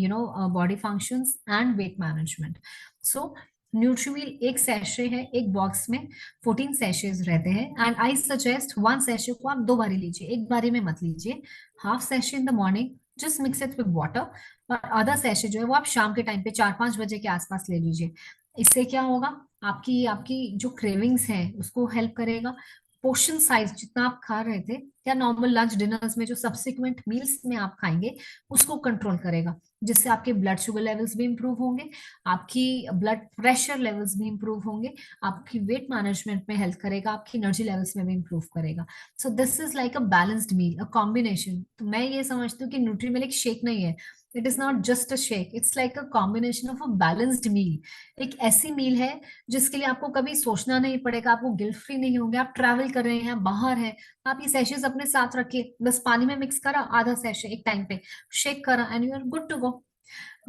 S1: body functions and weight management. So Nutrimeal एक सैशे है, एक बॉक्स में 14 सैशेज रहते हैं, and I suggest one sachet को आप 2 बारी लीजिए, एक बारी में मत लीजिए. Half sachet in the morning, just mix it with water, और आधा सेशे जो है वो आप शाम के टाइम पे 4-5 बजे के आसपास ले लीजिए. इससे क्या होगा, आपकी आपकी जो क्रेविंग्स हैं उसको हेल्प करेगा. पोर्शन साइज जितना आप खा रहे थे या नॉर्मल लंच डिनर्स में जो सब्सिक्वेंट मील्स में आप खाएंगे उसको कंट्रोल करेगा, जिससे आपके ब्लड शुगर लेवल्स भी इंप्रूव होंगे, आपकी ब्लड प्रेशर लेवल्स भी इंप्रूव होंगे, आपकी वेट मैनेजमेंट में हेल्प करेगा, आपकी एनर्जी लेवल्स में भी इंप्रूव करेगा. So this is like a balanced meal, a combination. तो मैं ये समझती हूँ कि न्यूट्रीमिल एक शेक नहीं है, it is not just a shake, it's like a combination of a balanced meal. एक ऐसी मील है जिसके लिए आपको कभी सोचना नहीं पड़ेगा, आपको गिल्ट फ्री नहीं होंगे, आप ट्रैवल कर रहे हैं, बाहर हैं, आप ये सैशेज अपने साथ रखिए, बस पानी में मिक्स करा आधा सैशे एक टाइम पे, शेक करा, and you are good to go.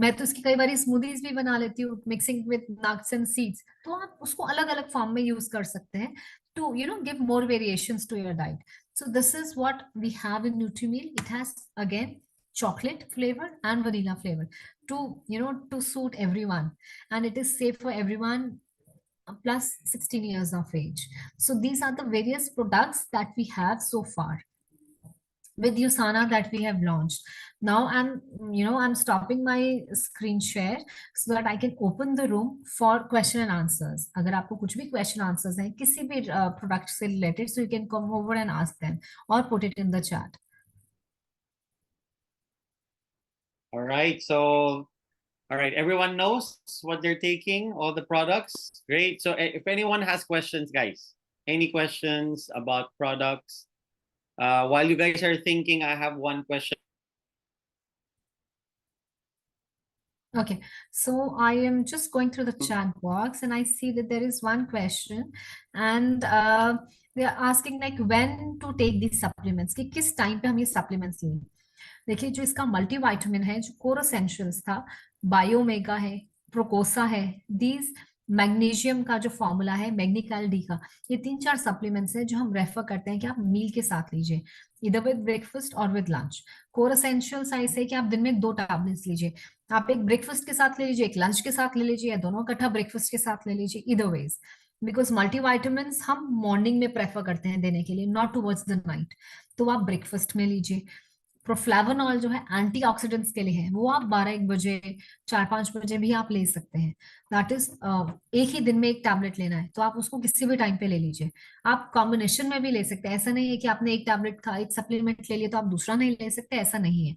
S1: मैं तो इसकी कई बार स्मूदीज भी बना लेती हूँ mixing with nuts and seeds, तो आप उसको अलग अलग फॉर्म में यूज कर सकते हैं to give more variations to your diet. So this is what we have in NutriMeal. It has again chocolate flavor and vanilla flavor to to suit everyone, and it is safe for everyone plus 16 years of age. So these are the various products that we have so far with USANA that we have launched. Now I'm stopping my screen share so that I can open the room for question and answers. अगर आपको कुछ भी question answers हैं किसी भी product से related, so you can come over and ask them or put it in the chat.
S2: All right, so all right, everyone knows what they're taking, all the products. Great. So if anyone has questions, guys, any questions about products? While you guys are thinking, I have one question.
S1: Okay, so I am just going through the chat box and I see that there is one question, and they are asking like when to take these supplements, कि किस time पे हम ये supplements लें. देखिए जो इसका multivitamin है, जो कोर एसेंशियल्स था, बायोमेगा है, प्रोकोसा है, दीज मैग्नीशियम का जो फॉर्मूला है मैग्नीकाल डी का, ये 3-4 सप्लीमेंट्स हैं जो हम रेफर करते हैं कि आप मील के साथ लीजिए, इधर विद ब्रेकफास्ट और विद लंच. कोर एसेंशियल्स ऐसे है कि आप दिन में 2 टैबलेट्स लीजिए, आप एक ब्रेकफास्ट के साथ ले लीजिए, एक लंच के साथ ले लीजिए, या दोनों इकट्ठा ब्रेकफास्ट के साथ ले लीजिए, इधर वेज. बिकॉज मल्टीविटामिन हम मॉर्निंग में प्रेफर करते हैं देने के लिए, नॉट टुवर्ड्स द नाइट. तो आप ब्रेकफास्ट में लीजिए. प्रोफ्लेवोनॉल जो है एंटीऑक्सीडेंट्स के लिए है, वो आप 12-1 बजे 4-5 बजे भी आप ले सकते हैं. दैट इज एक ही दिन में एक टैबलेट लेना है तो आप उसको किसी भी टाइम पे ले लीजिए. आप कॉम्बिनेशन में भी ले सकते हैं, ऐसा नहीं है कि आपने एक टैबलेट का एक सप्लीमेंट ले लिया तो आप दूसरा नहीं ले सकते, ऐसा नहीं है.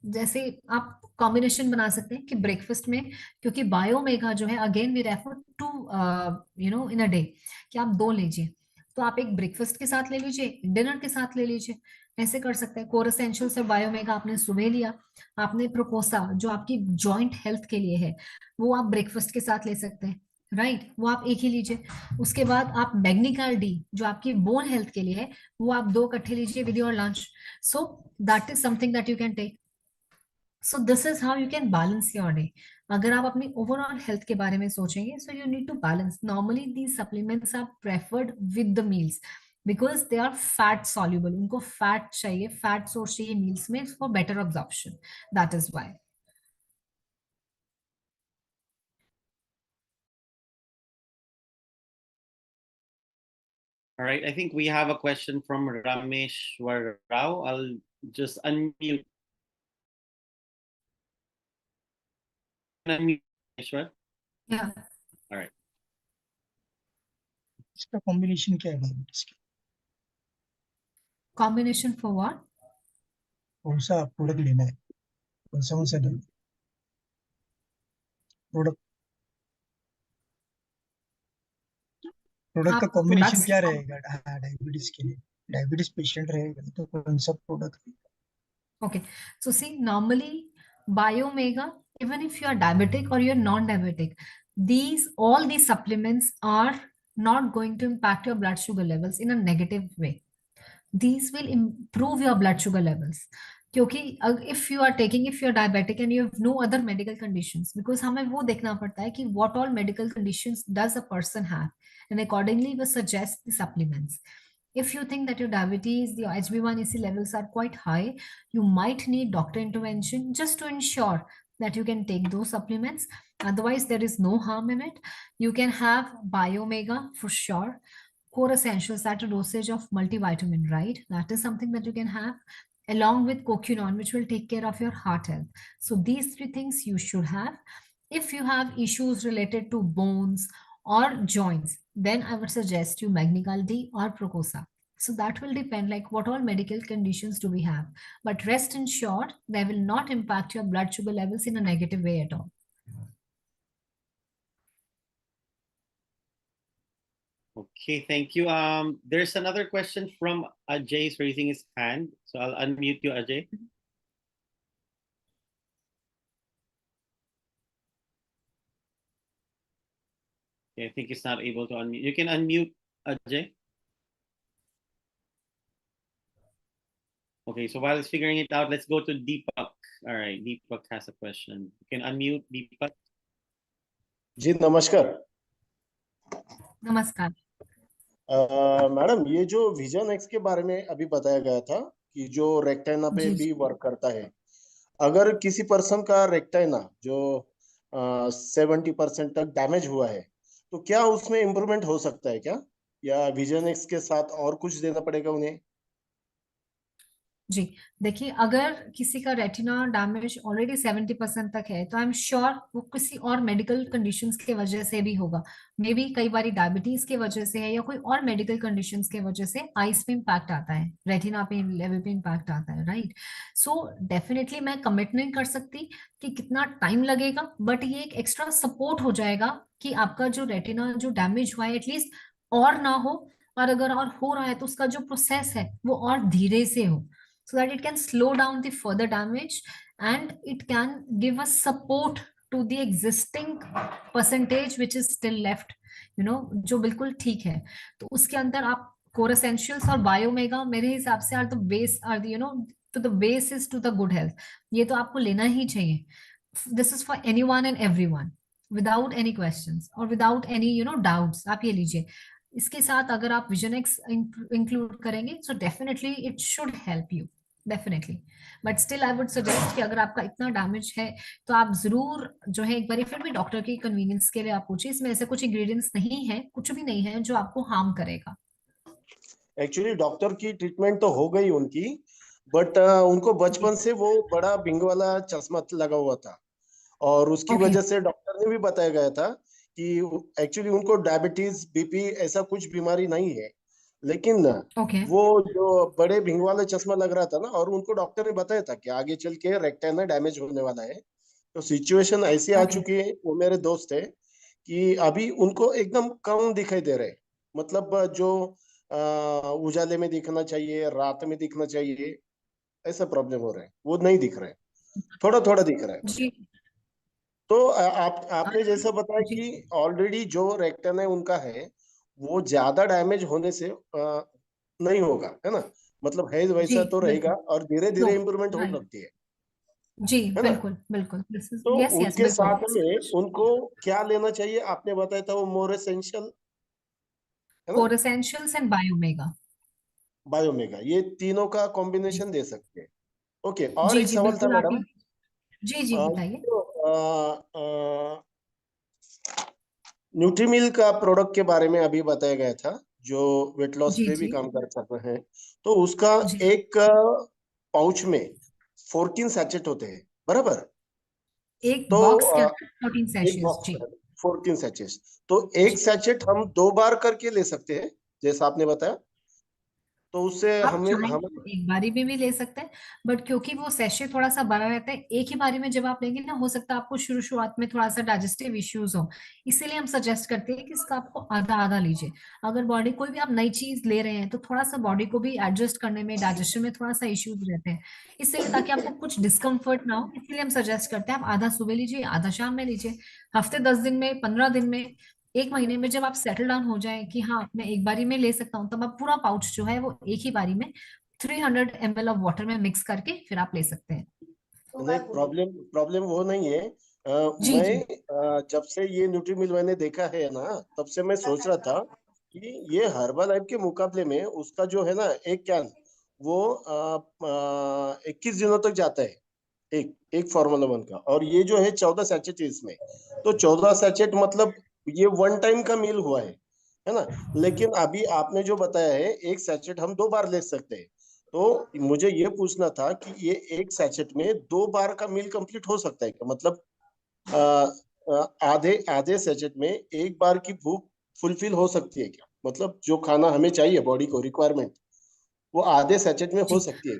S1: जैसे आप कॉम्बिनेशन बना सकते हैं कि ब्रेकफास्ट में, क्योंकि बायोमेगा जो है again we refer two in a day, कि आप 2 लीजिए, तो आप एक ब्रेकफास्ट के साथ ले लीजिए, डिनर के साथ ले लीजिए, ऐसे कर सकते हैं. कोर एसेंशियल्स और बायोमेगा आपने सुबह लिया, आपने प्रोकोसा जो आपकी जॉइंट हेल्थ के लिए है वो आप ब्रेकफास्ट के साथ ले सकते हैं, राइट, वो आप एक ही लीजिए. उसके बाद आप मैग्नीकाल डी जो आपकी बोन हेल्थ के लिए है वो आप 2 इकट्ठे लीजिए with your lunch. So that is something that you can take. So this is how you can balance your day. अगर आप अपनी ओवरऑल हेल्थ के बारे में सोचेंगे, so you need to balance. Normally these supplements are preferred with the meals because they are fat soluble, उनको fat चाहिए, fat source चाहिए मील्स में for better absorption. That is why.
S2: All right, I think we have a question from Rameshwar Rao. I'll just unmute. Rameshwar.
S1: Yeah.
S2: All right.
S3: इसका combination क्या है diabetes के?
S1: Combination for what?
S3: कौन सा product लेना है, कौन सा प्रोडक्ट प्रोडक्ट का कॉम्बिनेशन क्या रहेगा डायबिटीज के लिए? डायबिटीज पेशेंट रहेगा तो कौन सा product?
S1: Okay, so see, normally Biomega, even if you are diabetic or you're non-diabetic, all these supplements are not going to impact your blood sugar levels in a negative way. these will improve your blood sugar levels. क्योंकि if you are diabetic and you have no other medical conditions, because हमें वो देखना पड़ता है कि what all medical conditions does a person have, and accordingly we suggest the supplements. If you think that your diabetes, your HbA1c levels are quite high, you might need doctor intervention just to ensure that you can take those supplements. Otherwise, there is no harm in it. You can have Biomega for sure. Core Essentials at a dosage of multivitamin, right? That is something that you can have along with Cocunon, which will take care of your heart health. So these three things you should have. If you have issues related to bones or joints, then I would suggest you Magnical D or Procosa. So that will depend like what all medical conditions do we have. But rest assured, they will not impact your blood sugar levels in a negative way at all.
S2: Okay, thank you. There's another question from Ajay is raising his hand. So I'll unmute you, Ajay. Okay, I think he's not able to unmute. You can unmute, Ajay. Okay, so while he's figuring it out, let's go to Deepak. All right, Deepak has a question. You can unmute, Deepak.
S4: जी नमस्कार।
S1: नमस्कार।
S4: Madam, ये जो vision x के बारे में अभी बताया गया था कि जो रेक्टाइना पे भी वर्क करता है, अगर किसी पर्सन का रेक्टाइना जो 70% तक डैमेज हुआ है, तो क्या उसमें इम्प्रूवमेंट हो सकता है क्या, या विजन एक्स के साथ और कुछ देना पड़ेगा उन्हें?
S1: जी देखिए, अगर किसी का रेटिना डैमेज ऑलरेडी 70% तक है तो आई एम श्योर वो किसी और मेडिकल कंडीशंस के वजह से भी होगा। मे बी कई बार डायबिटीज के वजह से है या कोई और मेडिकल कंडीशंस के वजह से आईज पे इम्पैक्ट आता है, रेटिना पे लेवल पे इम्पैक्ट आता है, राइट। सो डेफिनेटली मैं कमिट नहीं कर सकती कि कितना टाइम लगेगा, बट ये एक एक्स्ट्रा सपोर्ट हो जाएगा कि आपका जो रेटिना जो डैमेज हुआ है एटलीस्ट और ना हो, और अगर और हो रहा है तो उसका जो प्रोसेस है वो और धीरे से हो, so that it can slow down the further damage and it can give us support to the existing percentage which is still left, जो बिल्कुल ठीक है। तो उसके अंदर आप core essentials और बायोमेगा मेरे हिसाब से are the base, are the to the basis to the good health। ये तो आपको लेना ही चाहिए। This is for anyone and everyone without any questions or without any doubts। आप ये लीजिए। इसके साथ अगर आप विजन एक्स इंक्लूड करेंगे so definitely it should help you definitely, but still I would suggest कि अगर आपका इतना डैमेज है तो आप जरूर जो है एक बार फिर भी डॉक्टर की कन्वीनियंस के लिए आप पूछिए। इसमें ऐसे कुछ इंग्रेडिएंट्स नहीं है, कुछ भी नहीं है जो आपको हार्म करेगा।
S4: एक्चुअली डॉक्टर की ट्रीटमेंट तो हो गई उनकी, बट उनको बचपन से वो बड़ा बिंग वाला चश्मा लगा हुआ था, और उसकी
S1: Okay.
S4: वजह से डॉक्टर ने भी बताया गया था कि एक्चुअली उनको डायबिटीज बीपी ऐसा कुछ बीमारी नहीं है, लेकिन
S1: Okay.
S4: वो जो बड़े भिंग वाला चश्मा लग रहा था ना, और उनको डॉक्टर ने बताया था कि आगे चल के रेक्टाइना डैमेज होने वाला है। तो सिचुएशन ऐसी आ
S1: Okay.
S4: चुकी है, वो मेरे दोस्त है, कि अभी उनको एकदम कम दिखाई दे रहे, मतलब जो उजाले में दिखना चाहिए, रात में दिखना चाहिए, ऐसा प्रॉब्लम हो रहा है, वो नहीं दिख रहा है, थोड़ा थोड़ा दिख रहा है।
S1: जी
S4: तो आपने जैसा बताया
S1: जी
S4: कि ऑलरेडी जो रेक्टन है उनका है, वो ज्यादा डैमेज होने से नहीं होगा, है ना, मतलब है वैसा
S1: जी
S4: तो रहेगा,
S1: बिल्कुल।
S4: और धीरे
S1: नो
S4: धीरे इम्प्रूवमेंट हो
S1: राइट,
S4: सकती है
S1: जी
S4: है ना।
S1: बिल्कुल बिल्कुल। दिस इज
S4: तो
S1: यस यस
S4: उनके
S1: बिल्कुल।
S4: साथ में उनको क्या लेना चाहिए, आपने बताया था वो मोर एसेंशियल, है ना,
S1: कोर एसेंशियल्स एंड बायोमेगा।
S4: बायोमेगा, ये तीनों का कॉम्बिनेशन दे सकते हैं। ओके, और
S1: जी
S4: एक
S1: जी
S4: सवाल था
S1: बिल्कुल, आप
S4: मैडम,
S1: जी जी बताइए।
S4: न्यूट्रीमिल का प्रोडक्ट के बारे में अभी बताया गया था, जो वेट लॉस
S1: जी
S4: पे भी
S1: जी
S4: काम कर सकते हैं, तो उसका
S1: जी
S4: एक पाउच में 14 सैचेट होते हैं, बराबर?
S1: एक
S4: तो
S1: बॉक्स के अंदर 14
S4: एक
S1: सैशेस।
S4: बॉक्स
S1: जी
S4: में 14 सैचेट, तो एक
S1: जी
S4: सैचेट हम 2 बार करके ले सकते हैं, जैसा आपने बताया, तो उससे
S1: आप
S4: हमें
S1: चाहें
S4: हम
S1: तो एक बारी में भी ले सकते हैं, बट क्योंकि वो सेशे थोड़ा सा बड़ा रहता है, एक ही बारी में जब आप लेंगे ना, हो सकता है आपको शुरुआत में थोड़ा सा डाइजेस्टिव इश्यूज हो। इसीलिए हम सजेस्ट करते हैं कि इसका आपको आधा आधा लीजिए। अगर बॉडी कोई भी आप नई चीज ले रहे हैं तो थोड़ा सा बॉडी को भी एडजस्ट करने में, डाइजेशन में थोड़ा सा इश्यूज रहते हैं, इसलिए ताकि आपको कुछ डिस्कम्फर्ट ना हो, इसलिए हम सजेस्ट करते हैं आप आधा सुबह लीजिए आधा शाम में लीजिए। हफ्ते 10 दिन में 15 दिन में 1 महीने में जब आप सेटल डाउन हो जाए कि हाँ मैं एक बारी में ले सकता हूँ, तब आप पूरा पाउच जो है वो एक ही बारी में 300 ml ऑफ वाटर में मिक्स करके फिर आप ले सकते हैं।
S4: नहीं, प्रॉब्लम प्रॉब्लम वो नहीं है।
S1: जी जी।
S4: जब से ये न्यूट्रीमिल मैंने देखा है ना, तब से मैं सोच रहा था कि ये हर्बल लाइफ के मुकाबले में उसका जो है ना एक कैन, वो 21 दिनों तक जाता है, एक एक फार्मूला वन का। और ये जो है 14 सैचेट है इसमें। तो 14 सैचेट मतलब ये वन टाइम का मील हुआ है ना। लेकिन अभी आपने जो बताया है, एक सैचेट हम 2 बार ले सकते हैं। तो मुझे ये पूछना था कि ये एक सैचेट में 2 बार का मील कंप्लीट हो सकता है क्या? मतलब अ, आधे आधे सैचेट में एक बार की भूख फुलफिल हो सकती है क्या? मतलब जो खाना हमें चाहिए, बॉडी को रिक्वायरमेंट, वो आधे सैचेट में हो
S1: जी
S4: सकती है?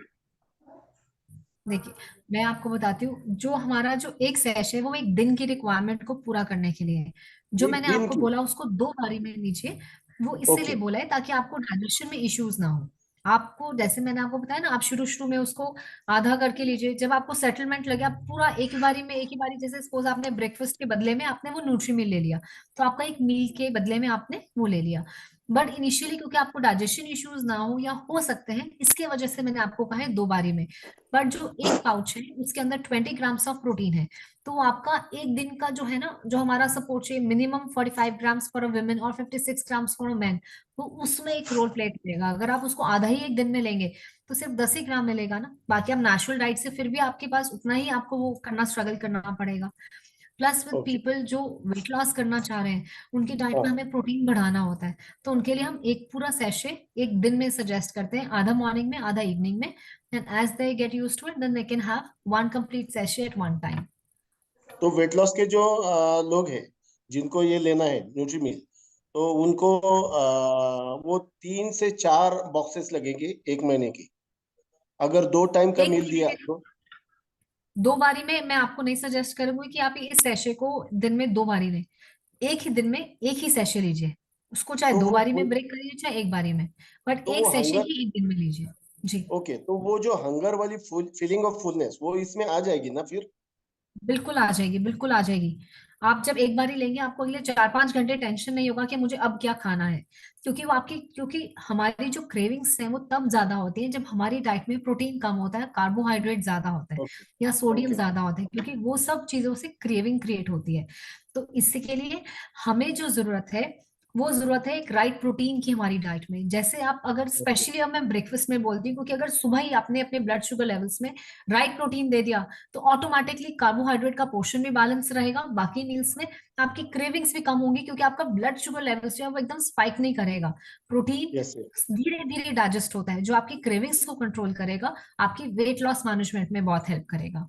S1: देखिए, मैं आपको बताती हूँ, जो हमारा जो एक सेश है वो एक दिन की रिक्वायरमेंट को पूरा करने के लिए है। जो
S4: एक
S1: मैंने
S4: दिन
S1: आपको
S4: की?
S1: बोला उसको 2 बारी में लीजिए, वो
S4: ओके।
S1: इसीलिए बोला है ताकि आपको डाइजेशन में इश्यूज ना हो। आपको जैसे मैंने आपको बताया ना, आप शुरू शुरू में उसको आधा करके लीजिए, जब आपको सेटलमेंट लगे आप पूरा एक ही बारी, जैसे सपोज आपने ब्रेकफास्ट के बदले में आपने वो न्यूट्री मील ले लिया, तो आपका एक मील के बदले में आपने वो ले लिया। बट इनिशियली क्योंकि आपको डाइजेशन इश्यूज ना हो या हो सकते हैं, इसके वजह से मैंने आपको कहा है 2 बारी में। बट जो एक पाउच है उसके अंदर 20 ग्राम्स ऑफ प्रोटीन है, तो वो आपका एक दिन का जो है ना, जो हमारा सपोर्ट है minimum 45 grams for a women और 56 ग्राम्स फॉर अ मैन, तो उसमें एक रोल प्ले करेगा। अगर आप उसको आधा ही एक दिन में लेंगे तो सिर्फ 10 ही ग्राम मिलेगा ना, बाकी आप नेचुरल डाइट से फिर भी आपके पास उतना ही आपको वो करना, स्ट्रगल करना पड़ेगा। Plus with
S4: okay.
S1: पीपल जो वेट लॉस करना चाह रहे हैं, उनकी डाइट में
S4: हाँ।
S1: हमें प्रोटीन बढ़ाना होता है, तो उनके लिए हम एक पूरा सेशे एक दिन में सजेस्ट करते हैं, आधा मॉर्निंग में आधा इवनिंग में। And as they get used to it then they can have one complete sachet at one time.
S4: तो वेट लॉस के जो लोग हैं, जिनको ये लेना है न्यूट्रीमिल, तो उनको वो 3 से 4 बॉक्सेस लगेंगे एक महीने की, अगर 2 टाइम का
S1: एक
S4: मील
S1: महीने
S4: दिया
S1: में
S4: तो?
S1: 2 बारी में मैं आपको नहीं सजेस्ट करूंगी कि आप इस सेशे को दिन में 2 बारी लें। एक ही दिन में एक ही सेशे लीजिए, उसको चाहे
S4: तो
S1: 2 बारी में
S4: वो
S1: ब्रेक करिए चाहे एक बारी में, बट
S4: तो
S1: एक
S4: वो
S1: सेशे
S4: हंगर,
S1: ही एक दिन में लीजिए। जी
S4: ओके, तो वो जो हंगर वाली फीलिंग ऑफ फुलनेस वो इसमें आ जाएगी ना फिर?
S1: बिल्कुल आ जाएगी, बिल्कुल आ जाएगी। आप जब एक बार ही लेंगे आपको अगले 4-5 घंटे टेंशन नहीं होगा कि मुझे अब क्या खाना है, क्योंकि हमारी जो क्रेविंग्स हैं वो तब ज्यादा होती हैं जब हमारी डाइट में प्रोटीन कम होता है, कार्बोहाइड्रेट ज्यादा होता है
S4: ओके।
S1: या सोडियम
S4: ओके।
S1: ज्यादा होता है, क्योंकि वो सब चीजों से क्रेविंग क्रिएट होती है। तो इसके लिए हमें जो जरूरत है वो जरूरत है एक राइट प्रोटीन की हमारी डाइट में। जैसे आप अगर
S4: ओके।
S1: स्पेशली, अब मैं ब्रेकफास्ट में बोलती हूँ, क्योंकि अगर सुबह ही आपने अपने ब्लड शुगर लेवल्स में राइट प्रोटीन दे दिया तो ऑटोमेटिकली कार्बोहाइड्रेट का पोर्शन भी बैलेंस रहेगा, बाकी मील्स में आपकी क्रेविंग्स भी कम होंगी, क्योंकि आपका ब्लड शुगर लेवल जो है वो एकदम स्पाइक नहीं करेगा। Protein
S4: yes yes.
S1: धीरे धीरे डाइजेस्ट होता है, जो आपकी क्रेविंग्स को कंट्रोल करेगा, आपकी वेट लॉस मैनेजमेंट में बहुत हेल्प करेगा।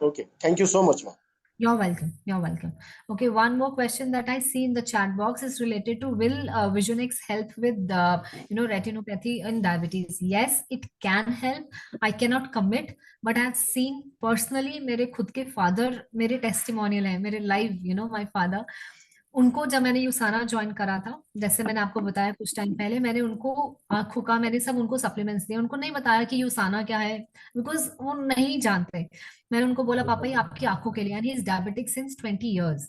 S4: Okay, thank you so much ma'am.
S1: You're welcome. You're welcome. Okay, one more question that I see in the chat box is related to, will Visionix help with retinopathy and diabetes? Yes, it can help. I cannot commit, but I've seen personally, मेरे खुद के father मेरे testimonial है, मेरे live, my father, उनको जब मैंने यूसाना join करा था, जैसे मैंने आपको बताया कुछ टाइम पहले, मैंने उनको आंखों का मैंने सब उनको सप्लीमेंट्स दिए, उनको नहीं बताया कि यूसाना क्या है, बिकॉज वो नहीं जानते। मैंने उनको बोला पापा ये आपकी आंखों के लिए, and he is diabetic since 20 years।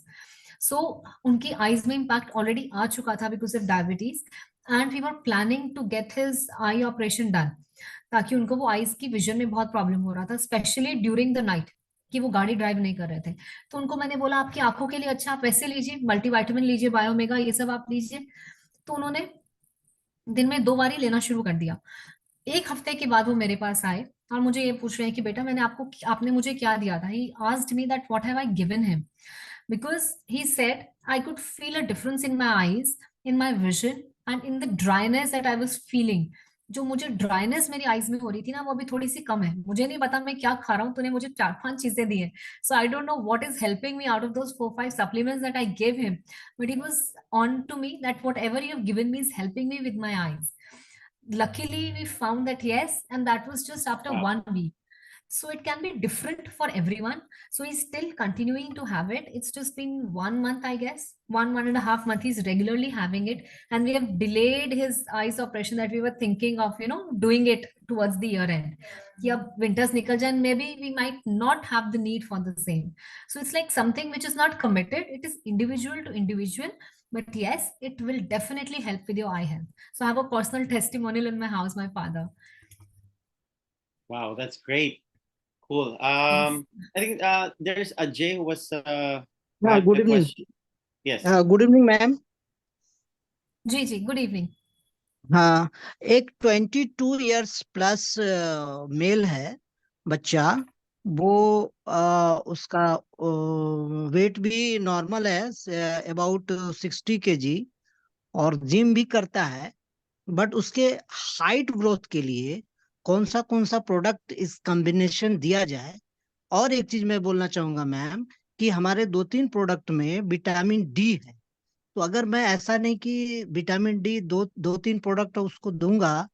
S1: सो उनकी आईज में इम्पैक्ट ऑलरेडी आ चुका था because of diabetes, and we were planning to get his eye operation done, ताकि उनको वो आईज की विजन में बहुत प्रॉब्लम हो रहा था, स्पेशली ड्यूरिंग द नाइट, कि वो गाड़ी ड्राइव नहीं कर रहे थे। तो उनको मैंने बोला आपकी आंखों के लिए अच्छा, आप वैसे लीजिए, मल्टीविटामिन लीजिए, बायोमेगा, ये सब आप लीजिए। तो उन्होंने दिन में 2 बारी लेना शुरू कर दिया। एक हफ्ते के बाद वो मेरे पास आए और मुझे ये पूछ रहे हैं कि बेटा आपने मुझे क्या दिया था। He asked me that what have I given him, because he said I could feel a difference in my eyes, in my vision and in the dryness that I was feeling. जो मुझे dryness मेरी eyes में हो रही थी ना, वो अभी थोड़ी सी कम है। मुझे नहीं पता मैं क्या खा रहा हूँ, तूने मुझे 4-5 चीजें दी हैं, so I don't know what is helping me out of those 4-5 supplements that I give him, but it was on to me that whatever you have given me is helping me with my eyes. Luckily we found that yes, and that was just after
S4: हाँ।
S1: 1 week. So it can be different for everyone, so he's still continuing to have it. It's just been 1 month, I guess, 1.5 month he's regularly having it, and we have delayed his eyes operation that we were thinking of doing it towards the year end. Yeah, winters nikal jaye and maybe we might not have the need for the same. So it's like something which is not committed, it is individual to individual, but yes, it will definitely help with your eye health. So I have a personal testimonial in my house, my father.
S2: Wow, that's great. Cool.
S1: Yes.
S2: I think there's Ajay who was
S5: हाँ,
S2: had
S5: good
S2: a
S5: evening.
S2: question. Yes.
S5: Good evening ma'am.
S1: जी जी, good evening.
S5: हाँ, एक 22 years plus mail है बच्चा। वो उसका wait भी नॉर्मल है, अबाउट 60 kg, और जिम भी करता है। बट उसके हाइट ग्रोथ के लिए कौन सा प्रोडक्ट इस कॉम्बिनेशन दिया जाए। और एक चीज मैं बोलना चाहूंगा मैम, कि हमारे 2-3 प्रोडक्ट में विटामिन डी है। तो अगर मैं ऐसा नहीं कि विटामिन डी दो दो तीन प्रोडक्ट उसको दूंगा,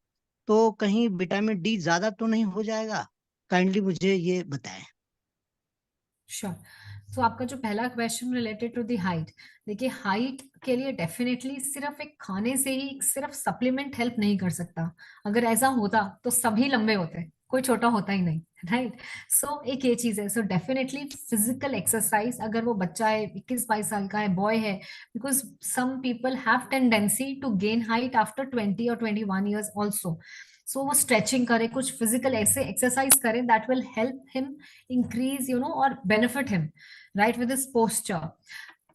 S5: तो कहीं विटामिन डी ज्यादा तो नहीं हो जाएगा? काइंडली मुझे ये बताएं।
S1: श्योर। तो आपका जो पहला question related to the height, देखिए हाइट के लिए डेफिनेटली सिर्फ एक खाने से ही सिर्फ सप्लीमेंट हेल्प नहीं कर सकता। अगर ऐसा होता तो सभी लंबे होते, कोई छोटा होता ही नहीं, राइट। सो एक ये चीज है, सो डेफिनेटली फिजिकल एक्सरसाइज, अगर वो बच्चा है 21-22 साल का है, बॉय है, because some people have tendency to gain height after 20 or 21 years also. So वो स्ट्रेचिंग करे, कुछ फिजिकल ऐसे एक्सरसाइज करे, that will help him increase, or benefit him, right, with his posture.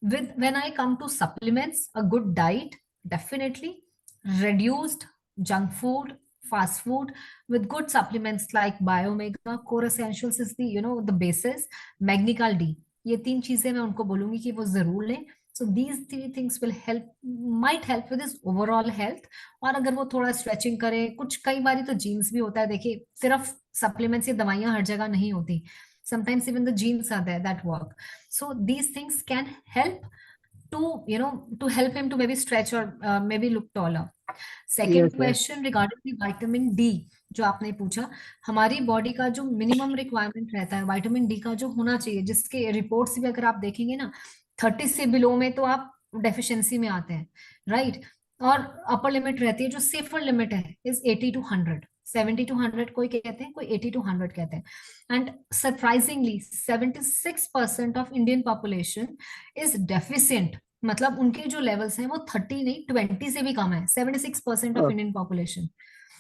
S1: When I come to supplements, a good diet, definitely reduced junk food, fast food, with good supplements like Biomega, Core Essentials is the basis, Magnical D, ये 3 चीजें मैं उनको बोलूंगी कि वो जरूर लें। So these 3 things will help, might help with his overall health. और अगर वो थोड़ा स्ट्रेचिंग करे, कुछ कई बारी तो जीन्स भी होता है, देखिए सिर्फ सप्लीमेंट्स या दवाइयां हर जगह नहीं होती, sometimes even the genes are there that work. So these things can help to help him to maybe stretch or maybe look taller. Second
S5: yes yes.
S1: question regarding the vitamin D जो आपने पूछा, हमारी body का जो minimum requirement रहता है vitamin D का, जो होना चाहिए, जिसके रिपोर्ट्स भी अगर आप देखेंगे ना, 30 से बिलो में तो आप डेफिशिएंसी में आते हैं, राइट। और अपर लिमिट रहती है, जो सेफर लिमिट है इज 80 to 100, 70 to 100 कोई कहते हैं, कोई 80 to 100 कहते हैं। And surprisingly 76% of Indian population is deficient, मतलब उनके जो लेवल्स हैं वो 30 नहीं 20 से भी कम है, 76% ऑफ इंडियन पॉपुलेशन।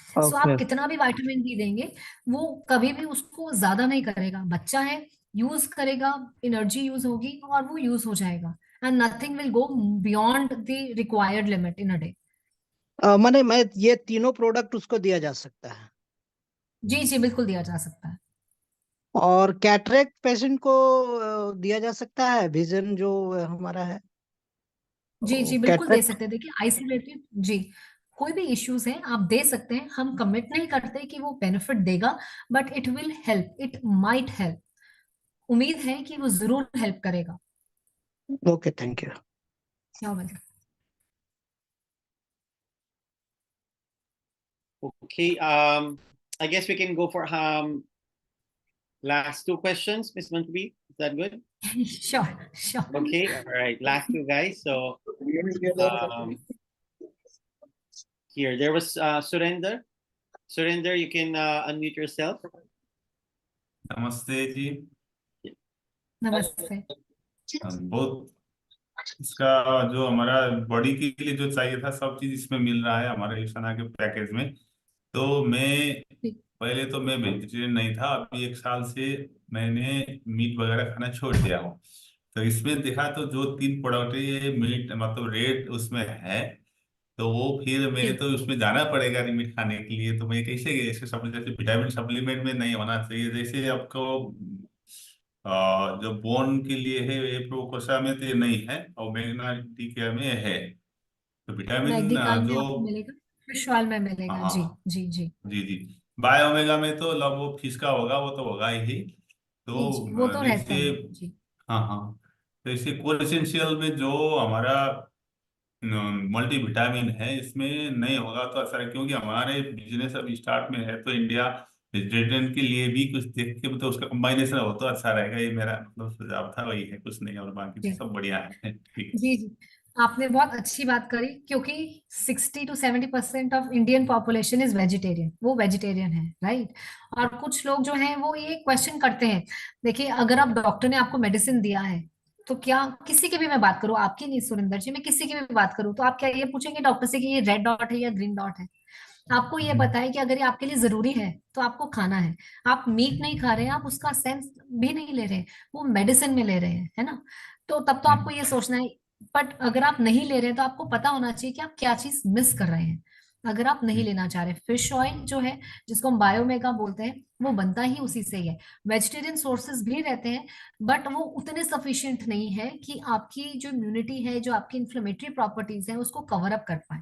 S1: सो आप
S5: ओके।
S1: कितना भी विटामिन डी देंगे, वो कभी भी उसको ज्यादा नहीं करेगा। बच्चा है, यूज करेगा, एनर्जी यूज होगी और वो यूज हो जाएगा, and nothing will go beyond the required limit in a day.
S5: माने मैं ये तीनों प्रोडक्ट उसको दिया जा सकता है?
S1: जी जी, बिल्कुल दिया जा सकता है।
S5: और कैटरेक्ट पेशेंट को दिया जा सकता है, विजन जो हमारा है?
S1: जी जी, बिल्कुल दे
S5: कैटरेक्ट।
S1: सकते हैं। देखिए आई से रिलेटेड जी कोई भी इश्यूज हैं आप दे सकते हैं, हम कमिट नहीं करते कि वो बेनिफिट देगा, but it will help, it might help. उम्मीद है कि वो जरूर हेल्प करेगा।
S5: Okay, thank you.
S1: क्या welcome.
S2: Okay. I guess we can go for last 2 questions, Miss Mantubi. Is that good?
S1: Sure sure.
S2: Okay. All right. Last 2 guys. So here there was Surender. Surender, you can unmute yourself.
S6: नमस्ते जी।
S1: नमस्ते।
S6: बहुत इसका जो हमारा body के लिए जो चाहिए था सब चीज इसमें मिल रहा है हमारे सना के पैकेज में। तो मैं पहले तो मैं वेजिटेरियन नहीं था, अभी 1 साल से मैंने मीट वगैरह खाना छोड़ दिया हूँ। तो इसमें देखा तो जो 3 प्रोडक्ट है ये मीट मतलब रेड उसमें है, तो वो फिर मैं तो उसमें जाना पड़ेगा लिमिट खाने के लिए। तो मैं कैसे ऐसे जैसे विटामिन सप्लीमेंट में नहीं होना चाहिए, जैसे आपको जो बोन के लिए है ये प्रोकोसा में तो ये नहीं है और मैग्ना टीके में है। तो विटामिन
S1: मेडिकाल में
S6: जो
S1: आपको मिलेगा, फिश ऑयल में मिलेगा। जी
S6: हाँ
S1: जी जी
S6: जी जी बायोमेगा में तो लब वो फीस का होगा, वो तो होगा ही।
S1: जी
S6: तो
S1: जी, वो तो रहता
S6: जैसे
S1: है जी।
S6: हाँ हाँ, तो इसे कोर एसेंशियल में जो हमारा मल्टीविटामिन है इसमें नहीं होगा तो अच्छा है, क्योंकि हमारे बिजनेस अभी स्टार्ट में है तो इंडिया वेजिटेरियन के लिए भी कुछ देख के मतलब उसका कंबाइनेशन हो तो अच्छा रहेगा। ये मेरा मतलब सुझाव था, वही है, कुछ नहीं, और बाकी तो
S1: जी
S6: सब बढ़िया है। ठीक
S1: जी जी, आपने बहुत अच्छी बात करी, क्योंकि 60 to 70% of Indian population is vegetarian, वो वेजिटेरियन है, राइट। और कुछ लोग जो हैं वो ये क्वेश्चन करते हैं, देखिए अगर आप डॉक्टर ने आपको मेडिसिन दिया है तो क्या किसी की भी मैं बात करूँ, आपकी नहीं सुरिंदर जी, मैं किसी की भी बात करूँ, तो आप क्या ये पूछेंगे डॉक्टर से कि ये रेड डॉट है या ग्रीन डॉट है? आपको ये पता है कि अगर ये आपके लिए जरूरी है तो आपको खाना है। आप मीट नहीं खा रहे हैं, आप उसका सेंस भी नहीं ले रहे हैं, वो मेडिसिन में ले रहे हैं, है ना? तो तब तो आपको ये सोचना है। बट अगर आप नहीं ले रहे हैं तो आपको पता होना चाहिए कि आप क्या चीज मिस कर रहे हैं। अगर आप नहीं लेना चाह रहे, फिश ऑयल जो है जिसको हम बायोमेगा बोलते हैं, वो बनता ही उसी से ही है। वेजिटेरियन सोर्सेज भी रहते हैं, बट वो उतने सफिशिएंट नहीं है कि आपकी जो इम्यूनिटी है, जो आपकी इन्फ्लेमेटरी प्रॉपर्टीज है, उसको कवर अप कर पाए।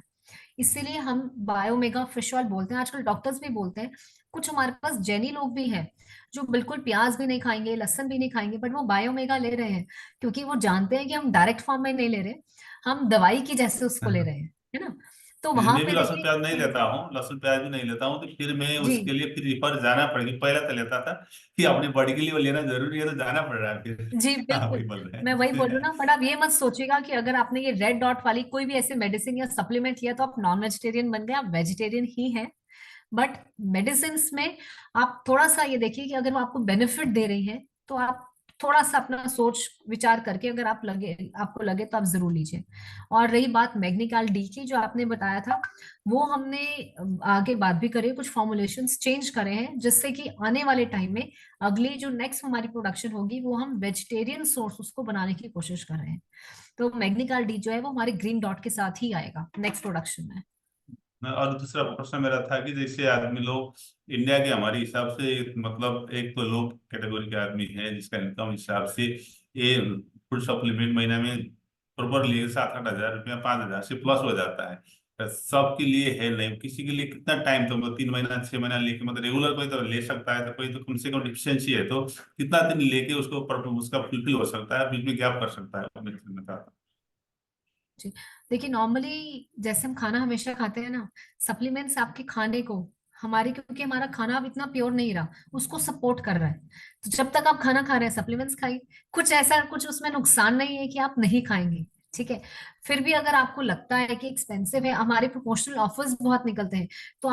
S1: इसीलिए हम बायोमेगा फिश ऑयल बोलते हैं, आजकल डॉक्टर्स भी बोलते हैं। कुछ हमारे पास जैनी लोग भी हैं जो बिल्कुल प्याज भी नहीं खाएंगे, लहसुन भी नहीं खाएंगे, बट वो बायोमेगा ले रहे हैं, क्योंकि वो जानते हैं कि हम डायरेक्ट फॉर्म में नहीं ले रहे, हम दवाई की जैसे उसको ले रहे हैं, है ना? तो वहां
S6: मैं भी
S1: पे
S6: लहसुन प्याज नहीं
S1: देखिए।
S6: लेता हूँ, लहसुन प्याज भी नहीं लेता हूँ, तो फिर मैं
S1: जी
S6: उसके लिए फिर रिफर जाना पड़ेगा। पहले तो लेता था कि अपनी बॉडी के लिए वो लेना जरूरी है, तो जाना पड़ रहा है फिर।
S1: जी
S6: हाँ,
S1: बिल्कुल।
S6: वही बोल रहे
S1: मैं वही बोल रही हूँ ना,
S6: हैं।
S1: बट आप ये मत सोचिएगा कि अगर आपने ये रेड डॉट वाली कोई भी ऐसे मेडिसिन या सप्लीमेंट लिया तो आप नॉन वेजिटेरियन बन गए, आप वेजिटेरियन ही हैं। बट मेडिसिन में आप थोड़ा सा ये देखिए कि अगर वो आपको बेनिफिट दे रही है तो आप थोड़ा सा अपना सोच विचार करके, अगर आपको लगे तो आप जरूर लीजिए। और रही बात मैग्नीकाल डी की जो आपने बताया था, वो हमने आगे बात भी करी, कुछ फॉर्मुलेशंस चेंज करे हैं जिससे कि आने वाले टाइम में अगली जो नेक्स्ट हमारी प्रोडक्शन होगी वो हम वेजिटेरियन सोर्स उसको बनाने की कोशिश कर रहे हैं। तो मैग्नीकाल डी जो है वो हमारे ग्रीन डॉट के साथ ही आएगा नेक्स्ट प्रोडक्शन में।
S6: और दूसरा प्रश्न मेरा था कि जैसे आदमी लोग इंडिया के हमारे हिसाब से, मतलब एक तो लो कैटेगरी के आदमी है जिसका इनकम हिसाब से ये फूड सप्लीमेंट महीने में प्रॉपरली 7-8 हज़ार रुपया, 5 हज़ार से प्लस हो जाता है। तो सबके लिए है नहीं, किसी के लिए कितना टाइम, तो मतलब 3 महीना 6 महीना लेके, मतलब रेगुलर कोई तो ले सकता है, तो कोई तो कम से कम डिफिशियंसी है तो कितना दिन लेके उसको उसका फुलफिल हो सकता है, बीच में गैप कर सकता है, मैं बताता हूँ।
S1: जी देखिए, नॉर्मली जैसे हम खाना हमेशा खाते हैं ना, सप्लीमेंट्स आपके खाने को, हमारे क्योंकि हमारा खाना अब इतना प्योर नहीं रहा, उसको सपोर्ट कर रहा है। तो जब तक आप खाना खा रहे हैं सप्लीमेंट्स खाइए, कुछ ऐसा कुछ उसमें नुकसान नहीं है कि आप नहीं खाएंगे, ठीक है? फिर भी अगर आपको लगता है कि एक्सपेंसिव है, हमारे प्रमोशनल ऑफर्स बहुत निकलते हैं, तो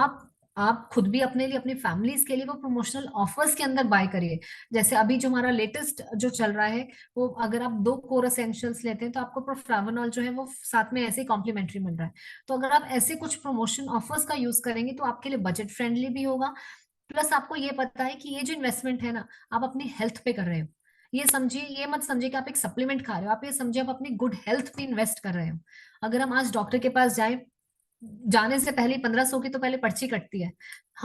S1: आप खुद भी अपने लिए, अपनी फैमिलीज के लिए वो प्रमोशनल ऑफर्स के अंदर बाय करिए। जैसे अभी जो हमारा लेटेस्ट जो चल रहा है, वो अगर आप 2 कोर एसेंशियल्स लेते हैं तो आपको प्रोफ्लावोनॉल जो है वो साथ में ऐसे ही कॉम्प्लीमेंट्री मिल रहा है। तो अगर आप ऐसे कुछ प्रमोशन ऑफर्स का यूज करेंगे तो आपके लिए बजट फ्रेंडली भी होगा। प्लस आपको ये पता है कि ये जो इन्वेस्टमेंट है ना, आप अपनी हेल्थ पे कर रहे हो। ये समझिए, ये मत समझिए कि आप एक सप्लीमेंट खा रहे हो, आप ये समझिए आप अपनी गुड हेल्थ पे इन्वेस्ट कर रहे हो। अगर हम आज डॉक्टर के पास जाए, जाने से पहले 1500 की तो पहले पर्ची कटती है,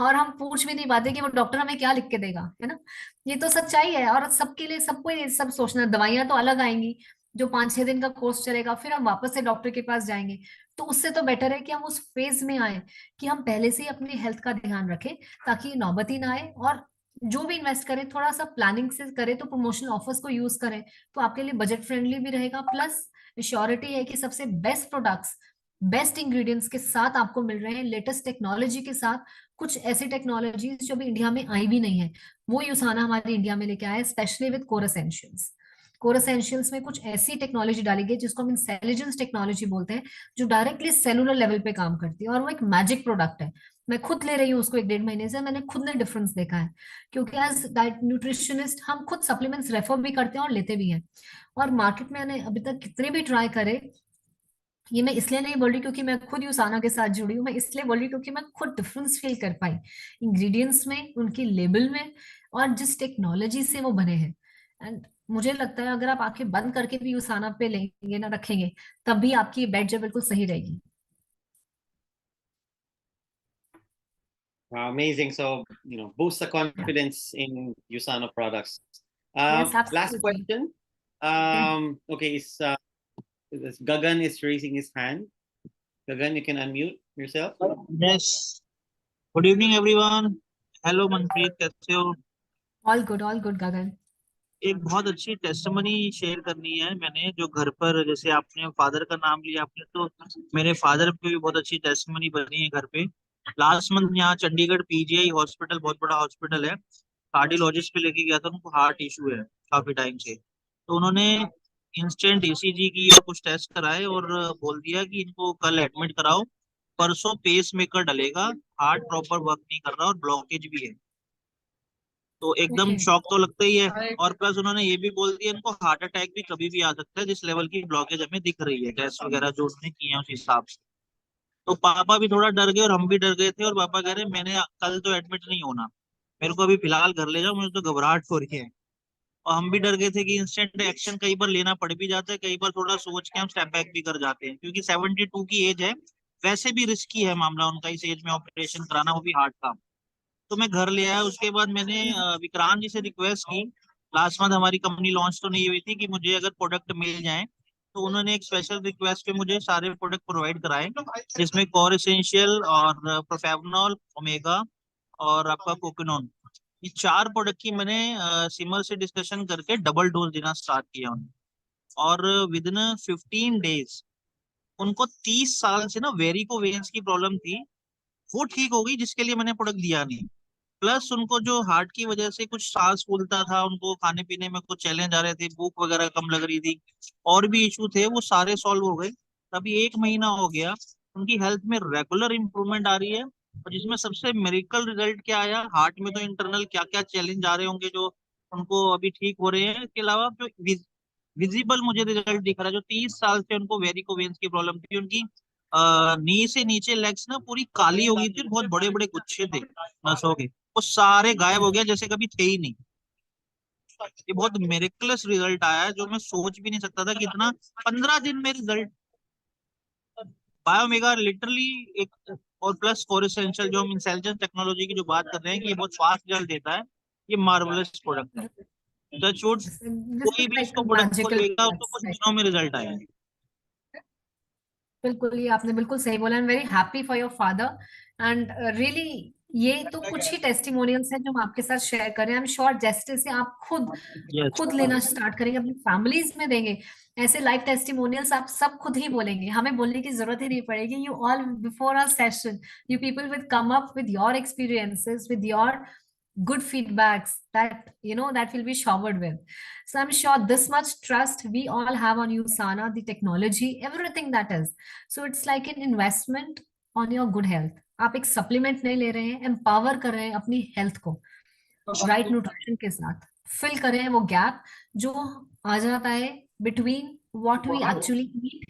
S1: और हम पूछ भी नहीं पाते कि वो डॉक्टर हमें क्या लिख के देगा, है ना? ये तो सच्चाई है। और सबके लिए, सबको ये सब सोचना, दवाइयां तो अलग आएंगी, जो 5-6 दिन का कोर्स चलेगा, फिर हम वापस से डॉक्टर के पास जाएंगे। तो उससे तो बेटर है कि हम उस फेज में आए कि हम पहले से ही अपनी हेल्थ का ध्यान रखें, ताकि ये नौबत ही ना आए। और जो भी इन्वेस्ट करें थोड़ा सा प्लानिंग से करें, तो प्रमोशनल ऑफर्स को यूज करें, तो आपके लिए बजट फ्रेंडली भी रहेगा। प्लस श्योरिटी है कि सबसे बेस्ट प्रोडक्ट्स बेस्ट इंग्रेडिएंट्स के साथ आपको मिल रहे हैं, लेटेस्ट टेक्नोलॉजी के साथ। कुछ ऐसी टेक्नोलॉजीज जो भी इंडिया में आई भी नहीं है, वो यूसाना हमारे इंडिया में लेके आया है, specially with core essentials. Core essentials में कुछ ऐसी टेक्नोलॉजी डाली गई जिसको हम इंटेलिजेंस टेक्नोलॉजी बोलते हैं, जो डायरेक्टली सेलुलर लेवल पे काम करती है, और वो एक मैजिक प्रोडक्ट है। मैं खुद ले रही हूँ उसको 1-1.5 महीने से, मैंने खुद ने डिफरेंस देखा है। क्योंकि एज डाइट न्यूट्रिशनिस्ट हम खुद सप्लीमेंट्स रेफर भी करते हैं और लेते भी हैं। और मार्केट में मैंने अभी तक कितने भी ट्राई करे, ये मैं इसलिए नहीं बोल रही क्योंकि मैं खुद यूसाना के साथ जुड़ी हूँ, मैं इसलिए बोल रही क्योंकि मैं खुद डिफरेंस फील कर पाई इंग्रेडिएंट्स में, उनकी लेबल में, और जिस टेक्नोलॉजी से वो बने हैं। एंड मुझे लगता है अगर आप आंखें बंद करके भी यूसाना पे लेंगे ना, रखेंगे, तब भी आपकी बेड जो बिल्कुल सही रहेगी।
S2: Amazing. So, boost the
S1: या
S2: confidence in Usana products.
S1: Yes
S2: Last
S1: absolutely.
S2: question. Okay, Gagan is raising his hand. Gagan, you can unmute yourself.
S7: Yes, good evening everyone. Hello Manpreet, कैसे हो?
S1: ऑल गुड गगन।
S7: एक बहुत अच्छी टेस्टमनी शेयर करनी है मैंने, जो घर पर, जैसे आपने फादर का नाम लिया आपने, तो मेरे फादर पे भी बहुत अच्छी टेस्टमनी बनी है घर पे। लास्ट मंथ यहाँ चंडीगढ़ पीजीआई हॉस्पिटल, बहुत बड़ा हॉस्पिटल है, कार्डियोलॉजिस्ट पे लेके गया था, उनको हार्ट इशू है काफी टाइम से। तो उन्होंने इंस्टेंट ईसीजी की और कुछ टेस्ट कराए और बोल दिया कि इनको कल एडमिट कराओ, परसों पेस मेकर डलेगा, हार्ट प्रॉपर वर्क नहीं कर रहा और ब्लॉकेज भी है। तो एकदम
S1: Okay.
S7: शॉक तो लगता ही है। और प्लस उन्होंने ये भी बोल दिया इनको हार्ट अटैक भी कभी भी आ सकता है, जिस लेवल की ब्लॉकेज हमें दिख रही है, टेस्ट वगैरह जो उन्होंने किए हैं उस हिसाब से। तो पापा भी थोड़ा डर गए और हम भी डर गए थे, और पापा कह रहे मैंने कल तो एडमिट नहीं होना, मेरे को अभी फिलहाल घर ले जाओ, मुझे तो घबराहट हो रही है। और हम भी डर गए थे कि इंस्टेंट एक्शन कई बार लेना पड़ भी जाता है, कई बार थोड़ा सोच के हम स्टेप बैक भी कर जाते हैं, क्योंकि 72 की एज है, वैसे भी रिस्की है मामला उनका इस एज में ऑपरेशन कराना, वो भी हार्ट का। तो मैं घर ले आया। उसके बाद मैंने विक्रांत जी से रिक्वेस्ट की, लास्ट मंथ हमारी कंपनी लॉन्च तो नहीं हुई थी, कि मुझे अगर प्रोडक्ट मिल जाए, तो उन्होंने एक स्पेशल रिक्वेस्ट पे मुझे सारे प्रोडक्ट प्रोवाइड कराए, जिसमें कोर एसेंशियल और प्रोफेवनॉल, ओमेगा और आपका कोकोनोन, ये 4 प्रोडक्ट की मैंने सिमर से डिस्कशन करके डबल डोज देना स्टार्ट किया उन्हें। और विद इन 15 डेज उनको 30 साल से ना वेरिकोवेन्स की प्रॉब्लम थी, वो ठीक हो गई, जिसके लिए मैंने प्रोडक्ट दिया नहीं। प्लस उनको जो हार्ट की वजह से कुछ सांस फूलता था, उनको खाने पीने में कुछ चैलेंज आ रहे थे, भूख वगैरह कम लग रही थी, और भी इशू थे, वो सारे सॉल्व हो गए। अभी 1 महीना हो गया, उनकी हेल्थ में रेगुलर इंप्रूवमेंट आ रही है। और जिसमें सबसे मेरिकल रिजल्ट क्या आया, हार्ट में तो इंटरनल क्या क्या चैलेंज आ रहे होंगे जो उनको अभी ठीक हो रहे हैं, इसके अलावा जो विजिबल मुझे रिजल्ट दिख रहा है, जो 30 साल से उनको वेरिकोवेन्स की प्रॉब्लम थी, उनकी नी से नीचे लेग्स ना पूरी काली हो गई थी, बहुत बड़े बड़े गुच्छे थे नसों के, वो सारे गायब हो गया, जैसे कभी थे ही नहीं। ये बहुत मेरिकुलस रिजल्ट आया है, जो मैं सोच भी नहीं सकता था कि इतना 15 दिन में रिजल्ट। बायोमेगा लिटरली एक, और प्लस कोर एसेंशियल जो हम इंटेलिजेंस टेक्नोलॉजी की जो बात कर रहे हैं कि ये बहुत फास्ट रिजल्ट देता है, ये मार्वलस प्रोडक्ट है। टच वुड,
S1: This
S7: कोई
S1: is
S7: भी
S1: like
S7: इसको प्रोडक्ट को
S1: magical
S7: लेगा उसको
S1: products,
S7: कुछ
S1: right?
S7: दिनों में रिजल्ट आएगा।
S1: बिल्कुल, ये आपने बिल्कुल सही बोला। I am very happy for your father and really ये तो कुछ ही टेस्टिमोनियल्स हैं जो हम आपके साथ शेयर कर रहे हैं। आई एम श्योर जैसे से आप
S7: यस,
S1: खुद लेना स्टार्ट करेंगे, अपनी फैमिलीज में देंगे, ऐसे लाइव टेस्टिमोनियल्स आप सब खुद ही बोलेंगे, हमें बोलने की जरूरत ही नहीं पड़ेगी। You all before our session, you people will come up with your experiences, with your good feedbacks that that will be showered with. So I'm sure this much trust we all have on USANA, the technology, everything that is. So it's like an investment on your good health. आप एक supplement नहीं ले रहे हैं, empower कर रहे हैं अपनी हेल्थ को राइट न्यूट्रिशन के साथ। फिल कर रहे हैं वो गैप जो आ जाता है between what we actually eat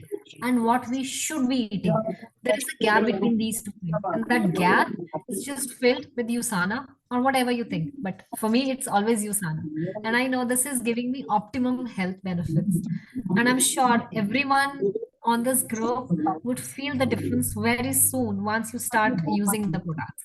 S1: and what we should be eating. There is a gap between these two things, and that gap is just filled with USANA or whatever you think. But for me, it's always USANA, and I know this is giving me optimum health benefits. And I'm sure everyone on this group would feel the difference very soon once you start using the products.